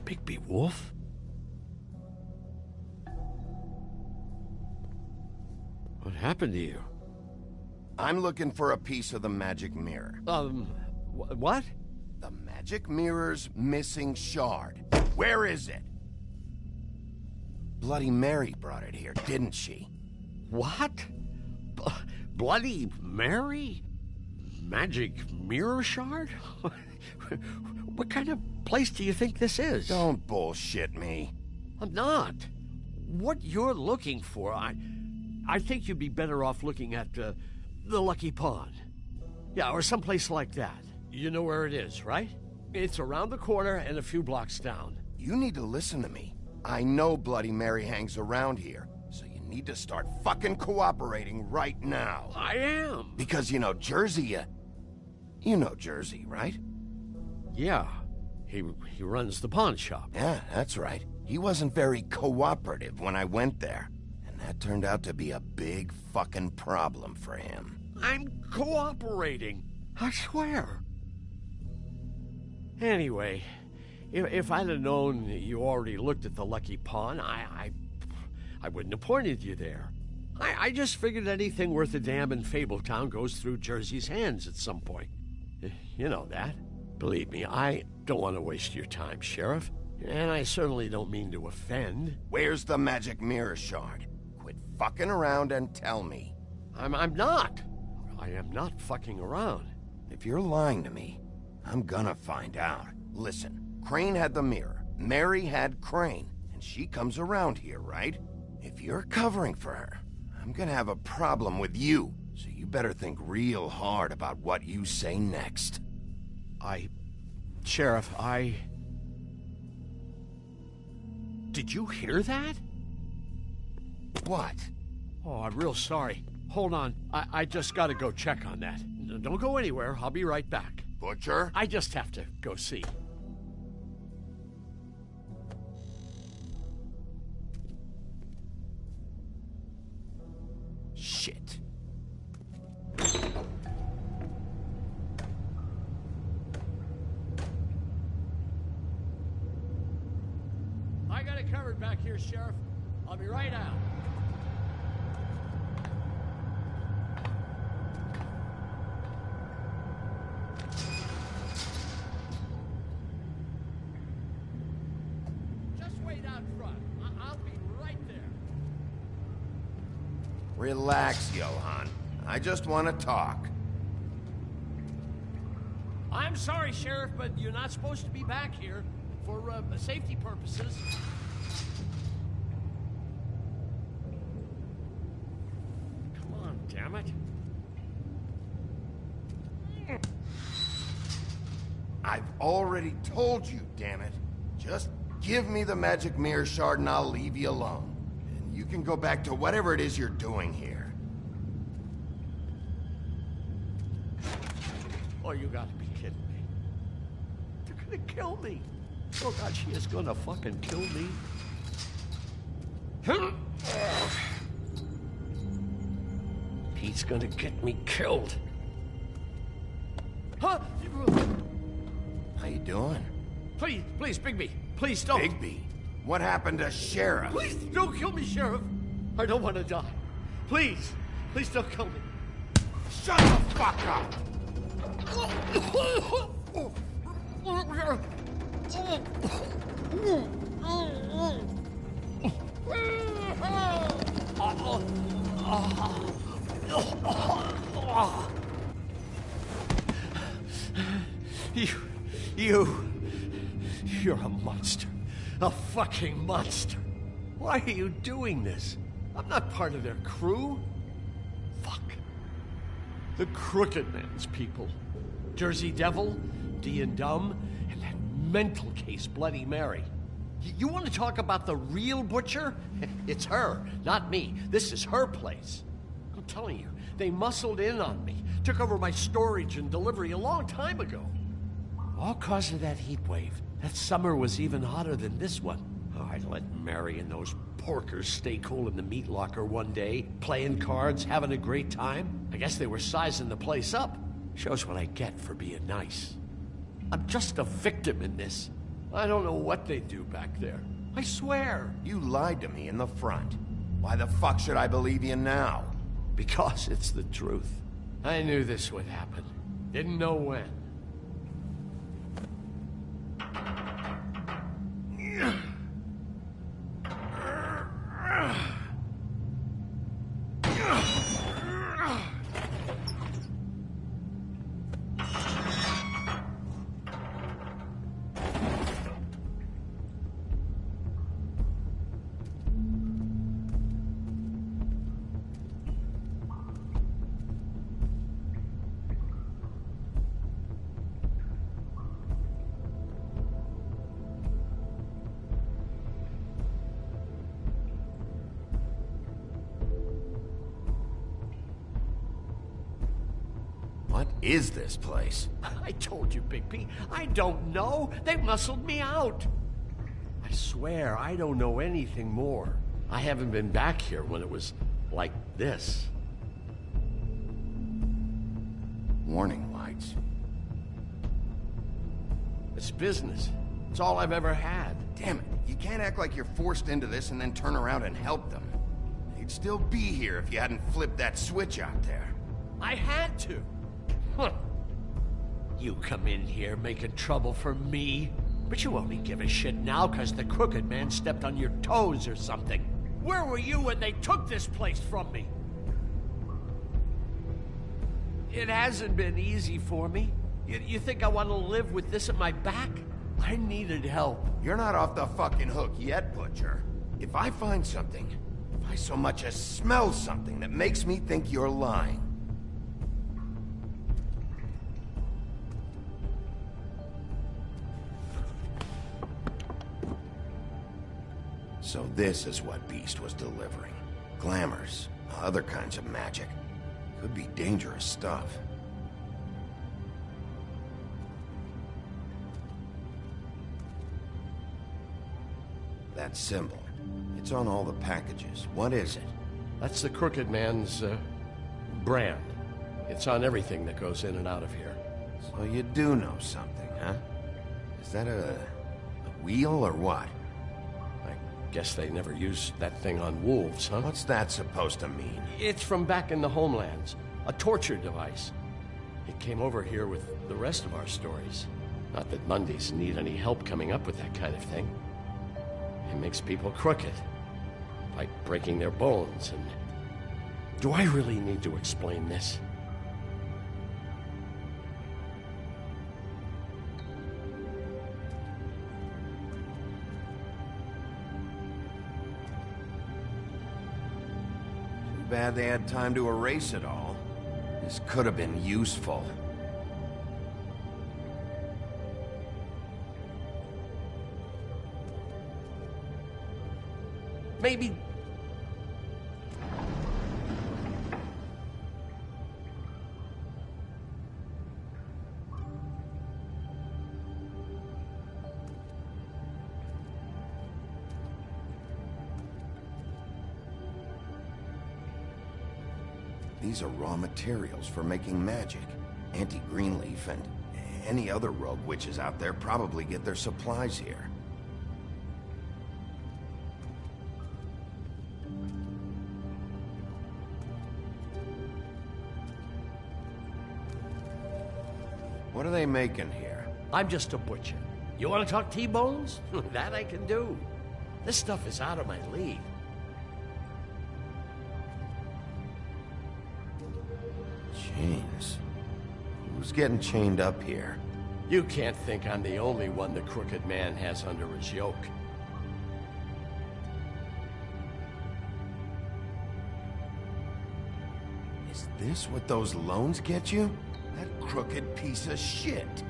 Bigby Wolf? What happened to you? I'm looking for a piece of the magic mirror. What? The magic mirror's missing shard. Where is it? Bloody Mary brought it here, didn't she? What? Bloody Mary? Magic mirror shard? What kind of place do you think this is? Don't bullshit me. I'm not. What you're looking for, I think you'd be better off looking at the Lucky Pond. Yeah, or someplace like that. You know where it is, right? It's around the corner and a few blocks down. You need to listen to me. I know Bloody Mary hangs around here, so you need to start fucking cooperating right now. I am. Because you know Jersey, you know Jersey, right? Yeah, he runs the pawn shop. Yeah, that's right. He wasn't very cooperative when I went there, and that turned out to be a big fucking problem for him. I'm cooperating, I swear. Anyway, if I'd have known you already looked at the Lucky Pawn, I wouldn't have pointed you there. I just figured anything worth a damn in Fabletown goes through Jersey's hands at some point. You know that. Believe me, I don't want to waste your time, Sheriff. And I certainly don't mean to offend. Where's the magic mirror shard? Quit fucking around and tell me. I'm not. I am not fucking around. If you're lying to me, I'm gonna find out. Listen, Crane had the mirror, Mary had Crane, and she comes around here, right? If you're covering for her, I'm gonna have a problem with you, so you better think real hard about what you say next. Sheriff, Did you hear that? What? Oh, I'm real sorry. Hold on, I just gotta go check on that. Don't go anywhere, I'll be right back. Butcher? I just have to go see. Shit. I got it covered back here, Sheriff. I'll be right out. Just wait out front. I'll be right there. Relax, Johan. I just want to talk. I'm sorry, Sheriff, but you're not supposed to be back here for safety purposes. Come on, damn it. I've already told you, damn it. Just give me the magic mirror shard and I'll leave you alone. And you can go back to whatever it is you're doing here. Oh, you gotta be kidding me. They're gonna kill me. Oh, God, she is gonna fucking kill me. He's gonna get me killed. Huh? How you doing? Please, Bigby. Please don't. Bigby? What happened to Sheriff? Please don't kill me, Sheriff. I don't want to die. Please don't kill me. Shut the fuck up! You're a monster. A fucking monster. Why are you doing this? I'm not part of their crew. Fuck. The Crooked Man's people. Jersey Devil, D and Dumb, and that mental case, Bloody Mary. You want to talk about the real butcher? It's her, not me. This is her place. I'm telling you, they muscled in on me, took over my storage and delivery a long time ago. All cause of that heat wave. That summer was even hotter than this one. Oh, I let Mary and those porkers stay cool in the meat locker one day, playing cards, having a great time. I guess they were sizing the place up. Shows what I get for being nice. I'm just a victim in this. I don't know what they do back there. I swear. You lied to me in the front. Why the fuck should I believe you now? Because it's the truth. I knew this would happen. Didn't know when. What is this place? I told you, Bigby. I don't know. They muscled me out. I swear, I don't know anything more. I haven't been back here when it was like this. Warning lights. It's business. It's all I've ever had. Damn it. You can't act like you're forced into this and then turn around and help them. They'd still be here if you hadn't flipped that switch out there. I had to. Huh. You come in here making trouble for me, but you only give a shit now because the crooked man stepped on your toes or something. Where were you when they took this place from me? It hasn't been easy for me. You think I want to live with this at my back? I needed help. You're not off the fucking hook yet, Butcher. If I find something, if I so much as smell something that makes me think you're lying, so this is what Beast was delivering. Glamours, other kinds of magic. Could be dangerous stuff. That symbol. It's on all the packages. What is it? That's the crooked man's, brand. It's on everything that goes in and out of here. So you do know something, huh? Is that a wheel or what? Guess they never used that thing on wolves, huh? What's that supposed to mean? It's from back in the homelands. A torture device. It came over here with the rest of our stories. Not that Mondays need any help coming up with that kind of thing. It makes people crooked. Like breaking their bones and... Do I really need to explain this? Bad they had time to erase it all. This could have been useful. Maybe... These are raw materials for making magic. Auntie Greenleaf and any other rogue witches out there probably get their supplies here. What are they making here? I'm just a butcher. You want to talk T-bones? That I can do. This stuff is out of my league. Chains. Who's getting chained up here? You can't think I'm the only one the crooked man has under his yoke. Is this what those loans get you? That crooked piece of shit.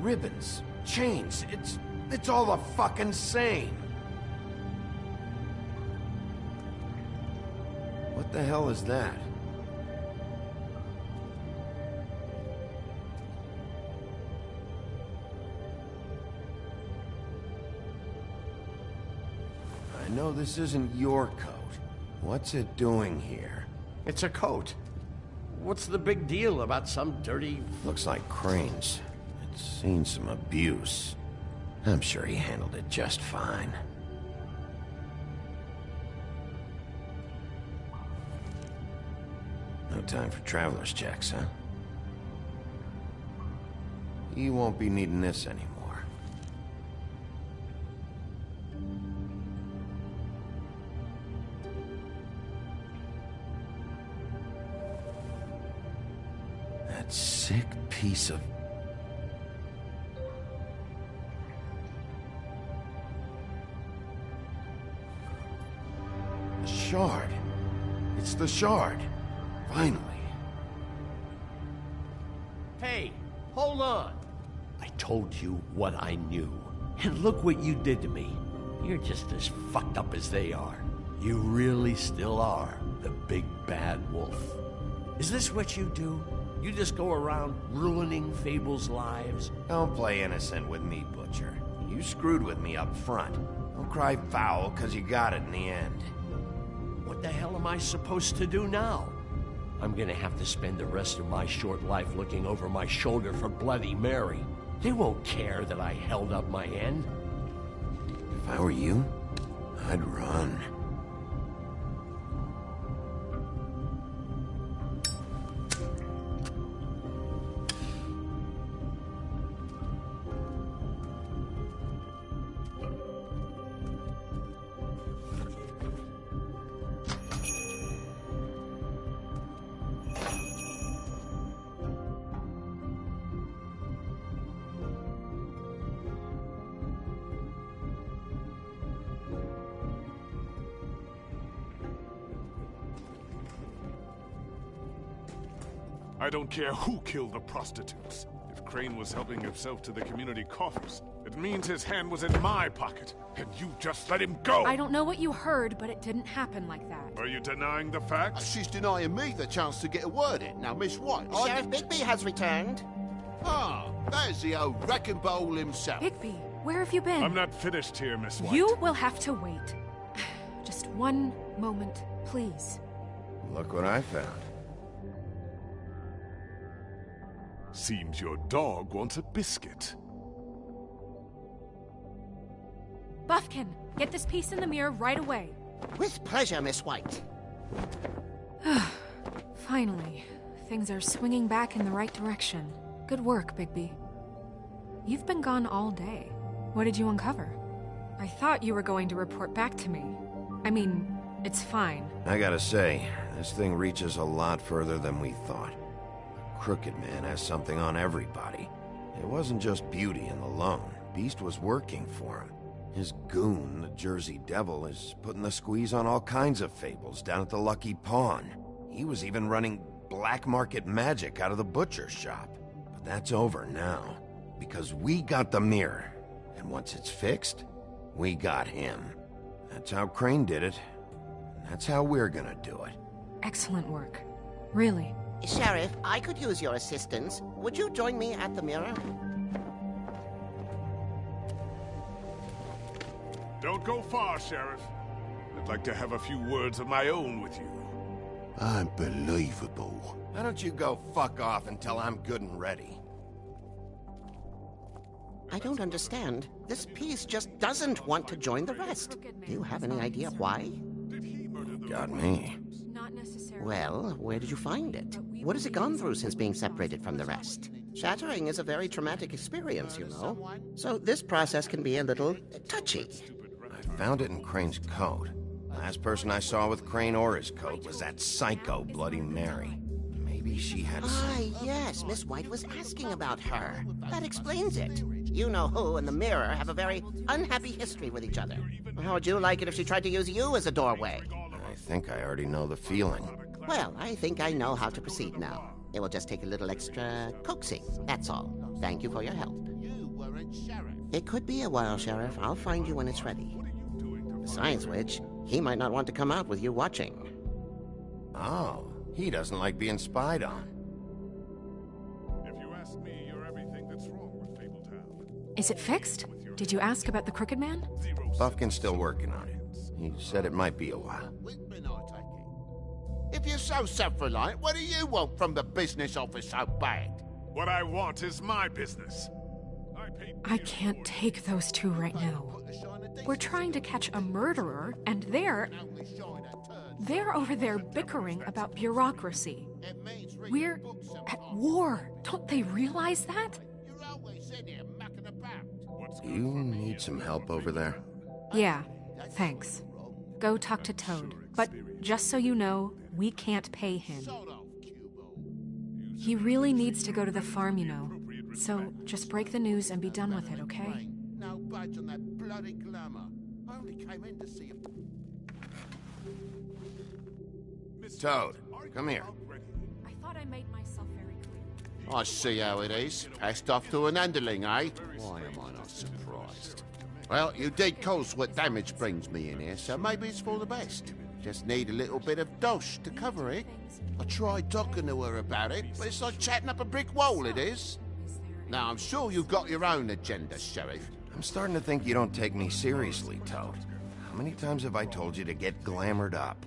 Ribbons, chains, it's all the fucking same. What the hell is that? I know this isn't your coat. What's it doing here? It's a coat. What's the big deal about some dirty... Looks like Crane's. It's seen some abuse. I'm sure he handled it just fine. No time for traveler's checks, huh? You won't be needing this anymore. That sick piece of... The shard. It's the shard. Finally. Hey, hold on. I told you what I knew. And look what you did to me. You're just as fucked up as they are. You really still are the big bad wolf. Is this what you do? You just go around ruining Fable's lives? Don't play innocent with me, Butcher. You screwed with me up front. Don't cry foul, 'cause you got it in the end. What the hell am I supposed to do now? I'm gonna have to spend the rest of my short life looking over my shoulder for Bloody Mary. They won't care that I held up my end. If I were you, I'd run. I don't care who killed the prostitutes. If Crane was helping himself to the community coffers, it means his hand was in my pocket, and you just let him go! I don't know what you heard, but it didn't happen like that. Are you denying the facts? She's denying me the chance to get a word in. Now, Miss White... Sheriff Bigby has returned. Ah, there's the old wrecking bowl himself. Bigby, where have you been? I'm not finished here, Miss White. You will have to wait. Just one moment, please. Look what I found. Seems your dog wants a biscuit. Buffkin, get this piece in the mirror right away. With pleasure, Miss White. Finally, things are swinging back in the right direction. Good work, Bigby. You've been gone all day. What did you uncover? I thought you were going to report back to me. I mean, it's fine. I gotta say, this thing reaches a lot further than we thought. Crooked Man has something on everybody. It wasn't just Beauty and the loan. Beast was working for him. His goon, the Jersey Devil, is putting the squeeze on all kinds of fables down at the Lucky Pawn. He was even running black market magic out of the butcher shop. But that's over now, because we got the mirror. And once it's fixed, we got him. That's how Crane did it. And that's how we're gonna do it. Excellent work. Really. Sheriff, I could use your assistance. Would you join me at the mirror? Don't go far, Sheriff. I'd like to have a few words of my own with you. Unbelievable. Why don't you go fuck off until I'm good and ready? I don't understand. This piece just doesn't want to join the rest. Do you have any idea why? Got me. Not necessarily. Well, where did you find it? What has it gone through since being separated from the rest? Shattering is a very traumatic experience, you know. So this process can be a little touchy. I found it in Crane's coat. Last person I saw with Crane or his coat was that psycho Bloody Mary. Maybe she had some... Yes, Miss White was asking about her. That explains it. You know who and the mirror have a very unhappy history with each other. How would you like it if she tried to use you as a doorway? I think I already know the feeling. Well, I think I know how to proceed now. It will just take a little extra coaxing, that's all. Thank you for your help. It could be a while, Sheriff. I'll find you when it's ready. Besides which, he might not want to come out with you watching. Oh, he doesn't like being spied on. If you ask me, you're everything that's wrong with Fabletown. Is it fixed? Did you ask about the Crooked Man? Buffkin's still working on it. He said it might be a while. If you're so self-reliant, what do you want from the business office so bad? What I want is my business. I can't take those two right now. We're trying to catch a murderer, and they're over there bickering about bureaucracy. We're at war. Don't they realize that? Do you need some help over there? Yeah, thanks. Go talk to Toad. But just so you know, we can't pay him. He really needs to go to the farm, you know. So just break the news and be done with it, okay? No budge on that bloody glamour. I only came in to see if... Toad, come here. I thought I made myself very clear. I see how it is. Passed off to an underling, eh? Why am I not surprised? Well, you did cause what damage brings me in here, so maybe it's for the best. Just need a little bit of dosh to cover it. I tried talking to her about it, but it's like chatting up a brick wall, it is. Now, I'm sure you've got your own agenda, Sheriff. I'm starting to think you don't take me seriously, Toad. How many times have I told you to get glamored up?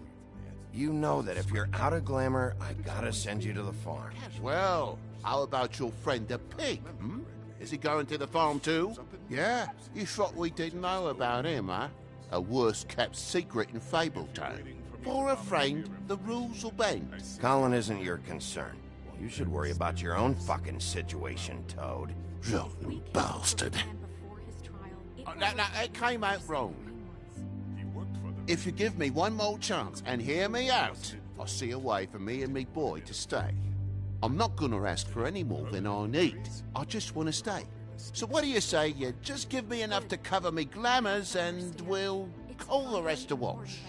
You know that if you're out of glamour, I gotta send you to the farm. Well, how about your friend the pig, hmm? Is he going to the farm too? Yeah? You thought we didn't know about him, huh? A worst-kept secret in Fabletown. For a friend, the rules will bend. Colin isn't your concern. You should worry about your own fucking situation, Toad. Rotten bastard. No, it came out wrong. If you give me one more chance and hear me out, I'll see a way for me and me boy to stay. I'm not gonna ask for any more than I need. I just want to stay. So what do you say you just give me enough to cover me glamours and we'll call the rest a wash?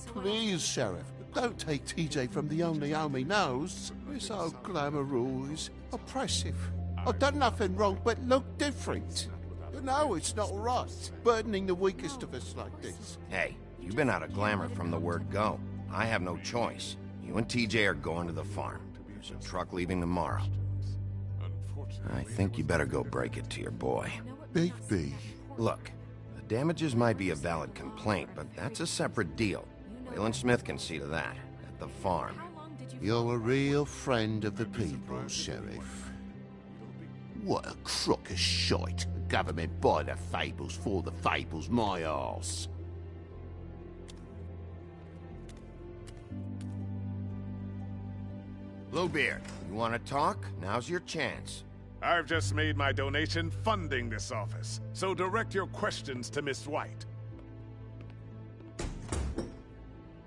Please, Sheriff, don't take TJ from the only home he knows. This old glamour rule is oppressive. I've done nothing wrong but look different. You know it's not right, burdening the weakest of us like this. Hey, you've been out of glamour from the word go. I have no choice. You and TJ are going to the farm. There's a truck leaving tomorrow. I think you better go break it to your boy. Big B. Look, the damages might be a valid complaint, but that's a separate deal. Waylon Smith can see to that, at the farm. You're a real friend of the people, Sheriff. What a crock of shite. The government buy the fables for the fables, my arse. Bluebeard, you want to talk? Now's your chance. I've just made my donation funding this office, so direct your questions to Miss White.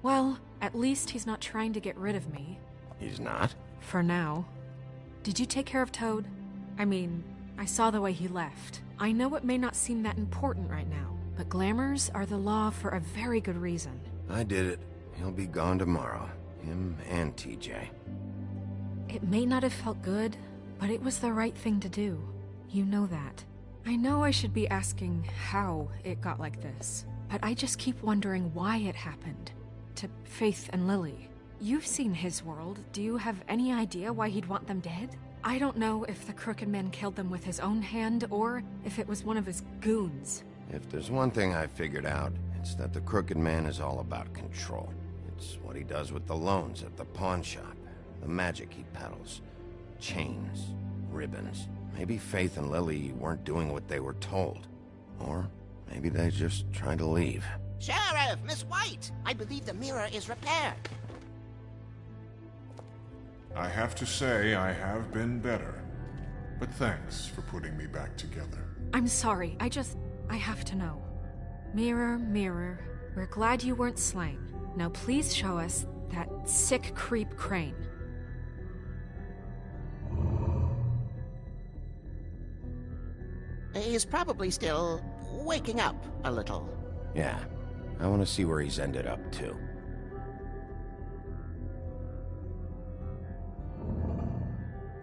Well, at least he's not trying to get rid of me. He's not? For now. Did you take care of Toad? I mean, I saw the way he left. I know it may not seem that important right now, but glamours are the law for a very good reason. I did it. He'll be gone tomorrow. Him and TJ. It may not have felt good, but it was the right thing to do. You know that. I know I should be asking how it got like this, but I just keep wondering why it happened. To Faith and Lily. You've seen his world. Do you have any idea why he'd want them dead? I don't know if the Crooked Man killed them with his own hand, or if it was one of his goons. If there's one thing I figured out, it's that the Crooked Man is all about control. It's what he does with the loans at the pawn shop, the magic he peddles, chains, ribbons. Maybe Faith and Lily weren't doing what they were told. Or maybe they just tried to leave. Sheriff, Miss White! I believe the mirror is repaired. I have to say I have been better, but thanks for putting me back together. I'm sorry, I have to know. Mirror, mirror, we're glad you weren't slain. Now please show us that sick creep Crane. He's probably still waking up a little. Yeah, I want to see where he's ended up, too.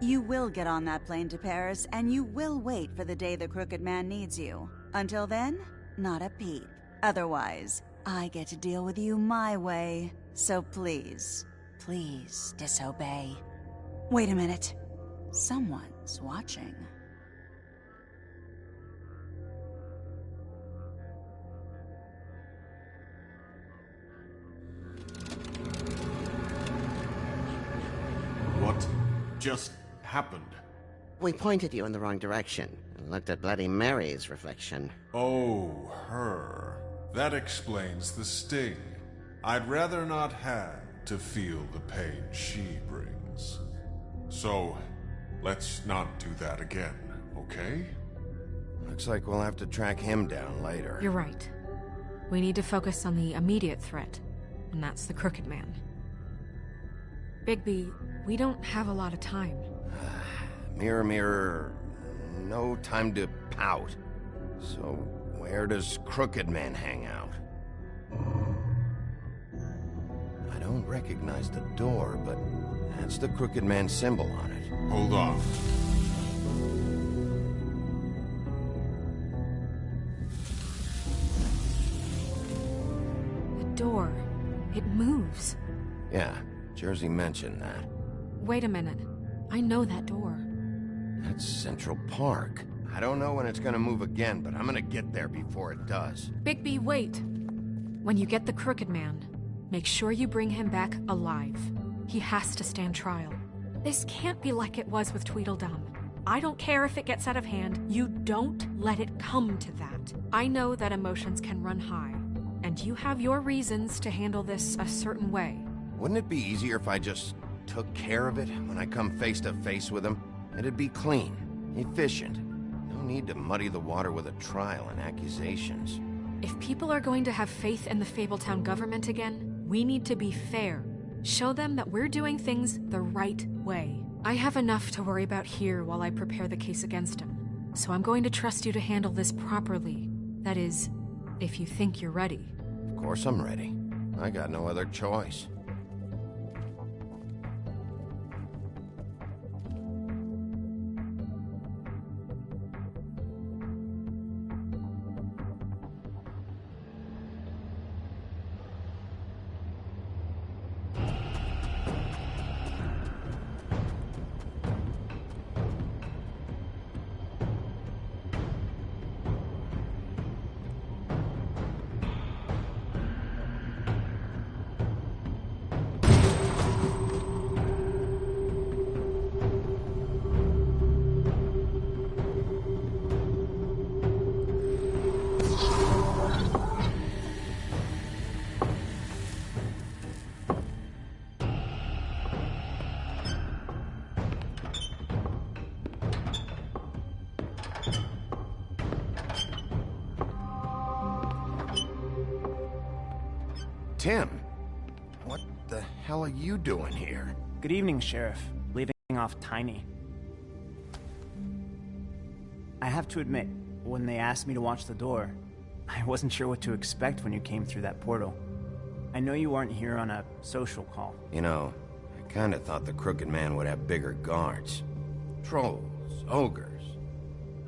You will get on that plane to Paris, and you will wait for the day the Crooked Man needs you. Until then, not a peep. Otherwise, I get to deal with you my way. So please, please disobey. Wait a minute. Someone's watching. What just happened? We pointed you in the wrong direction and looked at Bloody Mary's reflection. Oh, her. That explains the sting. I'd rather not have to feel the pain she brings. So, let's not do that again, okay? Looks like we'll have to track him down later. You're right. We need to focus on the immediate threat, and that's the Crooked Man. Bigby, we don't have a lot of time. Mirror, mirror, no time to pout. So, where does Crooked Man hang out? I don't recognize the door, but that's the Crooked Man symbol on it. Hold on. door. It moves. Yeah, Jersey mentioned that. Wait a minute. I know that door. That's Central Park. I don't know when it's gonna move again, but I'm gonna get there before it does. Bigby, wait. When you get the Crooked Man, make sure you bring him back alive. He has to stand trial. This can't be like it was with Tweedledum. I don't care if it gets out of hand. You don't let it come to that. I know that emotions can run high, and you have your reasons to handle this a certain way. Wouldn't it be easier if I just took care of it when I come face to face with him? It'd be clean, efficient. No need to muddy the water with a trial and accusations. If people are going to have faith in the Fabletown government again, we need to be fair. Show them that we're doing things the right way. I have enough to worry about here while I prepare the case against him. So I'm going to trust you to handle this properly. That is, if you think you're ready. Of course I'm ready. I got no other choice. Tim, what the hell are you doing here? Good evening, Sheriff. Leaving off Tiny. I have to admit, when they asked me to watch the door, I wasn't sure what to expect when you came through that portal. I know you aren't here on a social call. You know, I kinda thought the Crooked Man would have bigger guards. Trolls, ogres.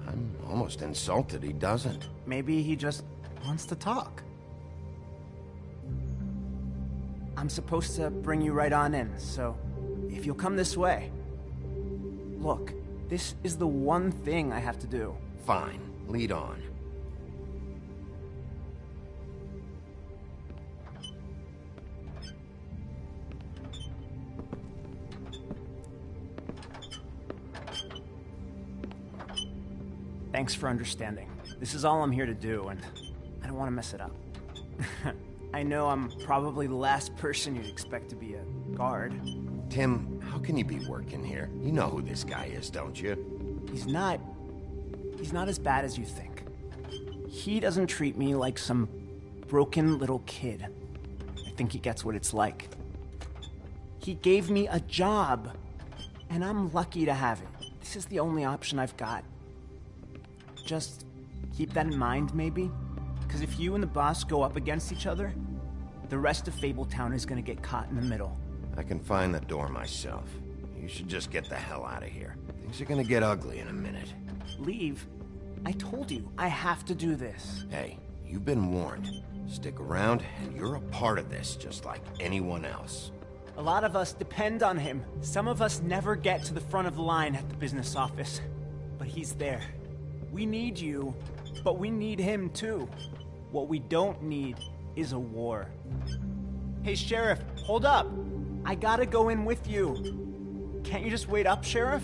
I'm almost insulted he doesn't. Maybe he just wants to talk. I'm supposed to bring you right on in, so if you'll come this way. Look, this is the one thing I have to do. Fine, lead on. Thanks for understanding. This is all I'm here to do, and I don't want to mess it up. I know I'm probably the last person you'd expect to be a guard. Tim, how can you be working here? You know who this guy is, don't you? He's not as bad as you think. He doesn't treat me like some broken little kid. I think he gets what it's like. He gave me a job, and I'm lucky to have it. This is the only option I've got. Just keep that in mind, maybe? Because if you and the boss go up against each other, the rest of Fabletown is gonna get caught in the middle. I can find the door myself. You should just get the hell out of here. Things are gonna get ugly in a minute. Leave? I told you, I have to do this. Hey, you've been warned. Stick around, and you're a part of this, just like anyone else. A lot of us depend on him. Some of us never get to the front of the line at the business office. But he's there. We need you, but we need him too. What we don't need is a war. Hey, Sheriff, hold up. I gotta go in with you. Can't you just wait up, Sheriff?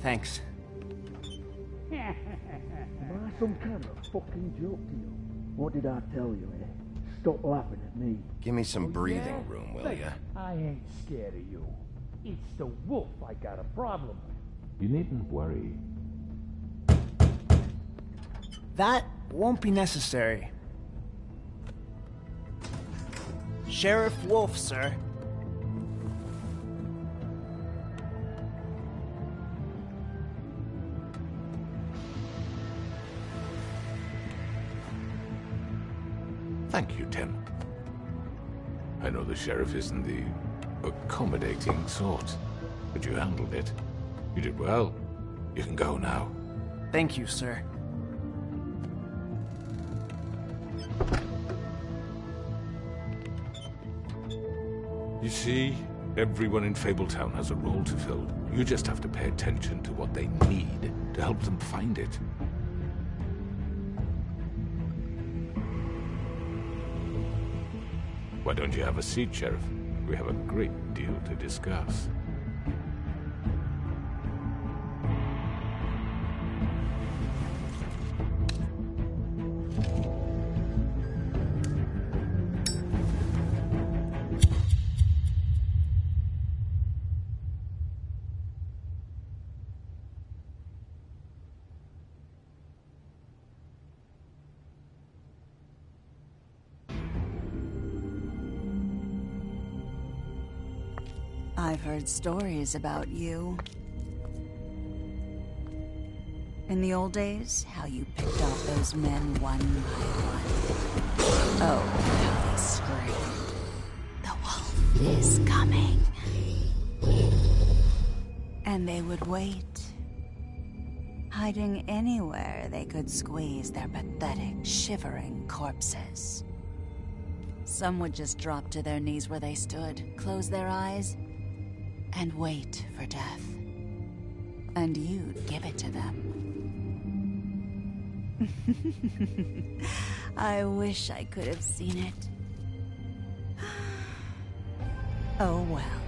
Thanks. Am I some kind of fucking joke to you? What did I tell you, eh? Stop laughing at me. Give me some breathing room, will ya? I ain't scared of you. It's the wolf I got a problem with. You needn't worry. That won't be necessary. Sheriff Wolf, sir. Thank you, Tim. I know the sheriff isn't the accommodating sort, but you handled it. You did well. You can go now. Thank you, sir. You see, everyone in Fabletown has a role to fill. You just have to pay attention to what they need to help them find it. Why don't you have a seat, Sheriff? We have a great deal to discuss. I've heard stories about you. In the old days, how you picked off those men one by one. Oh, how they screamed. The wolf is coming. And they would wait, hiding anywhere they could squeeze their pathetic, shivering corpses. Some would just drop to their knees where they stood, close their eyes, and wait for death. And you'd give it to them. I wish I could have seen it. Oh well.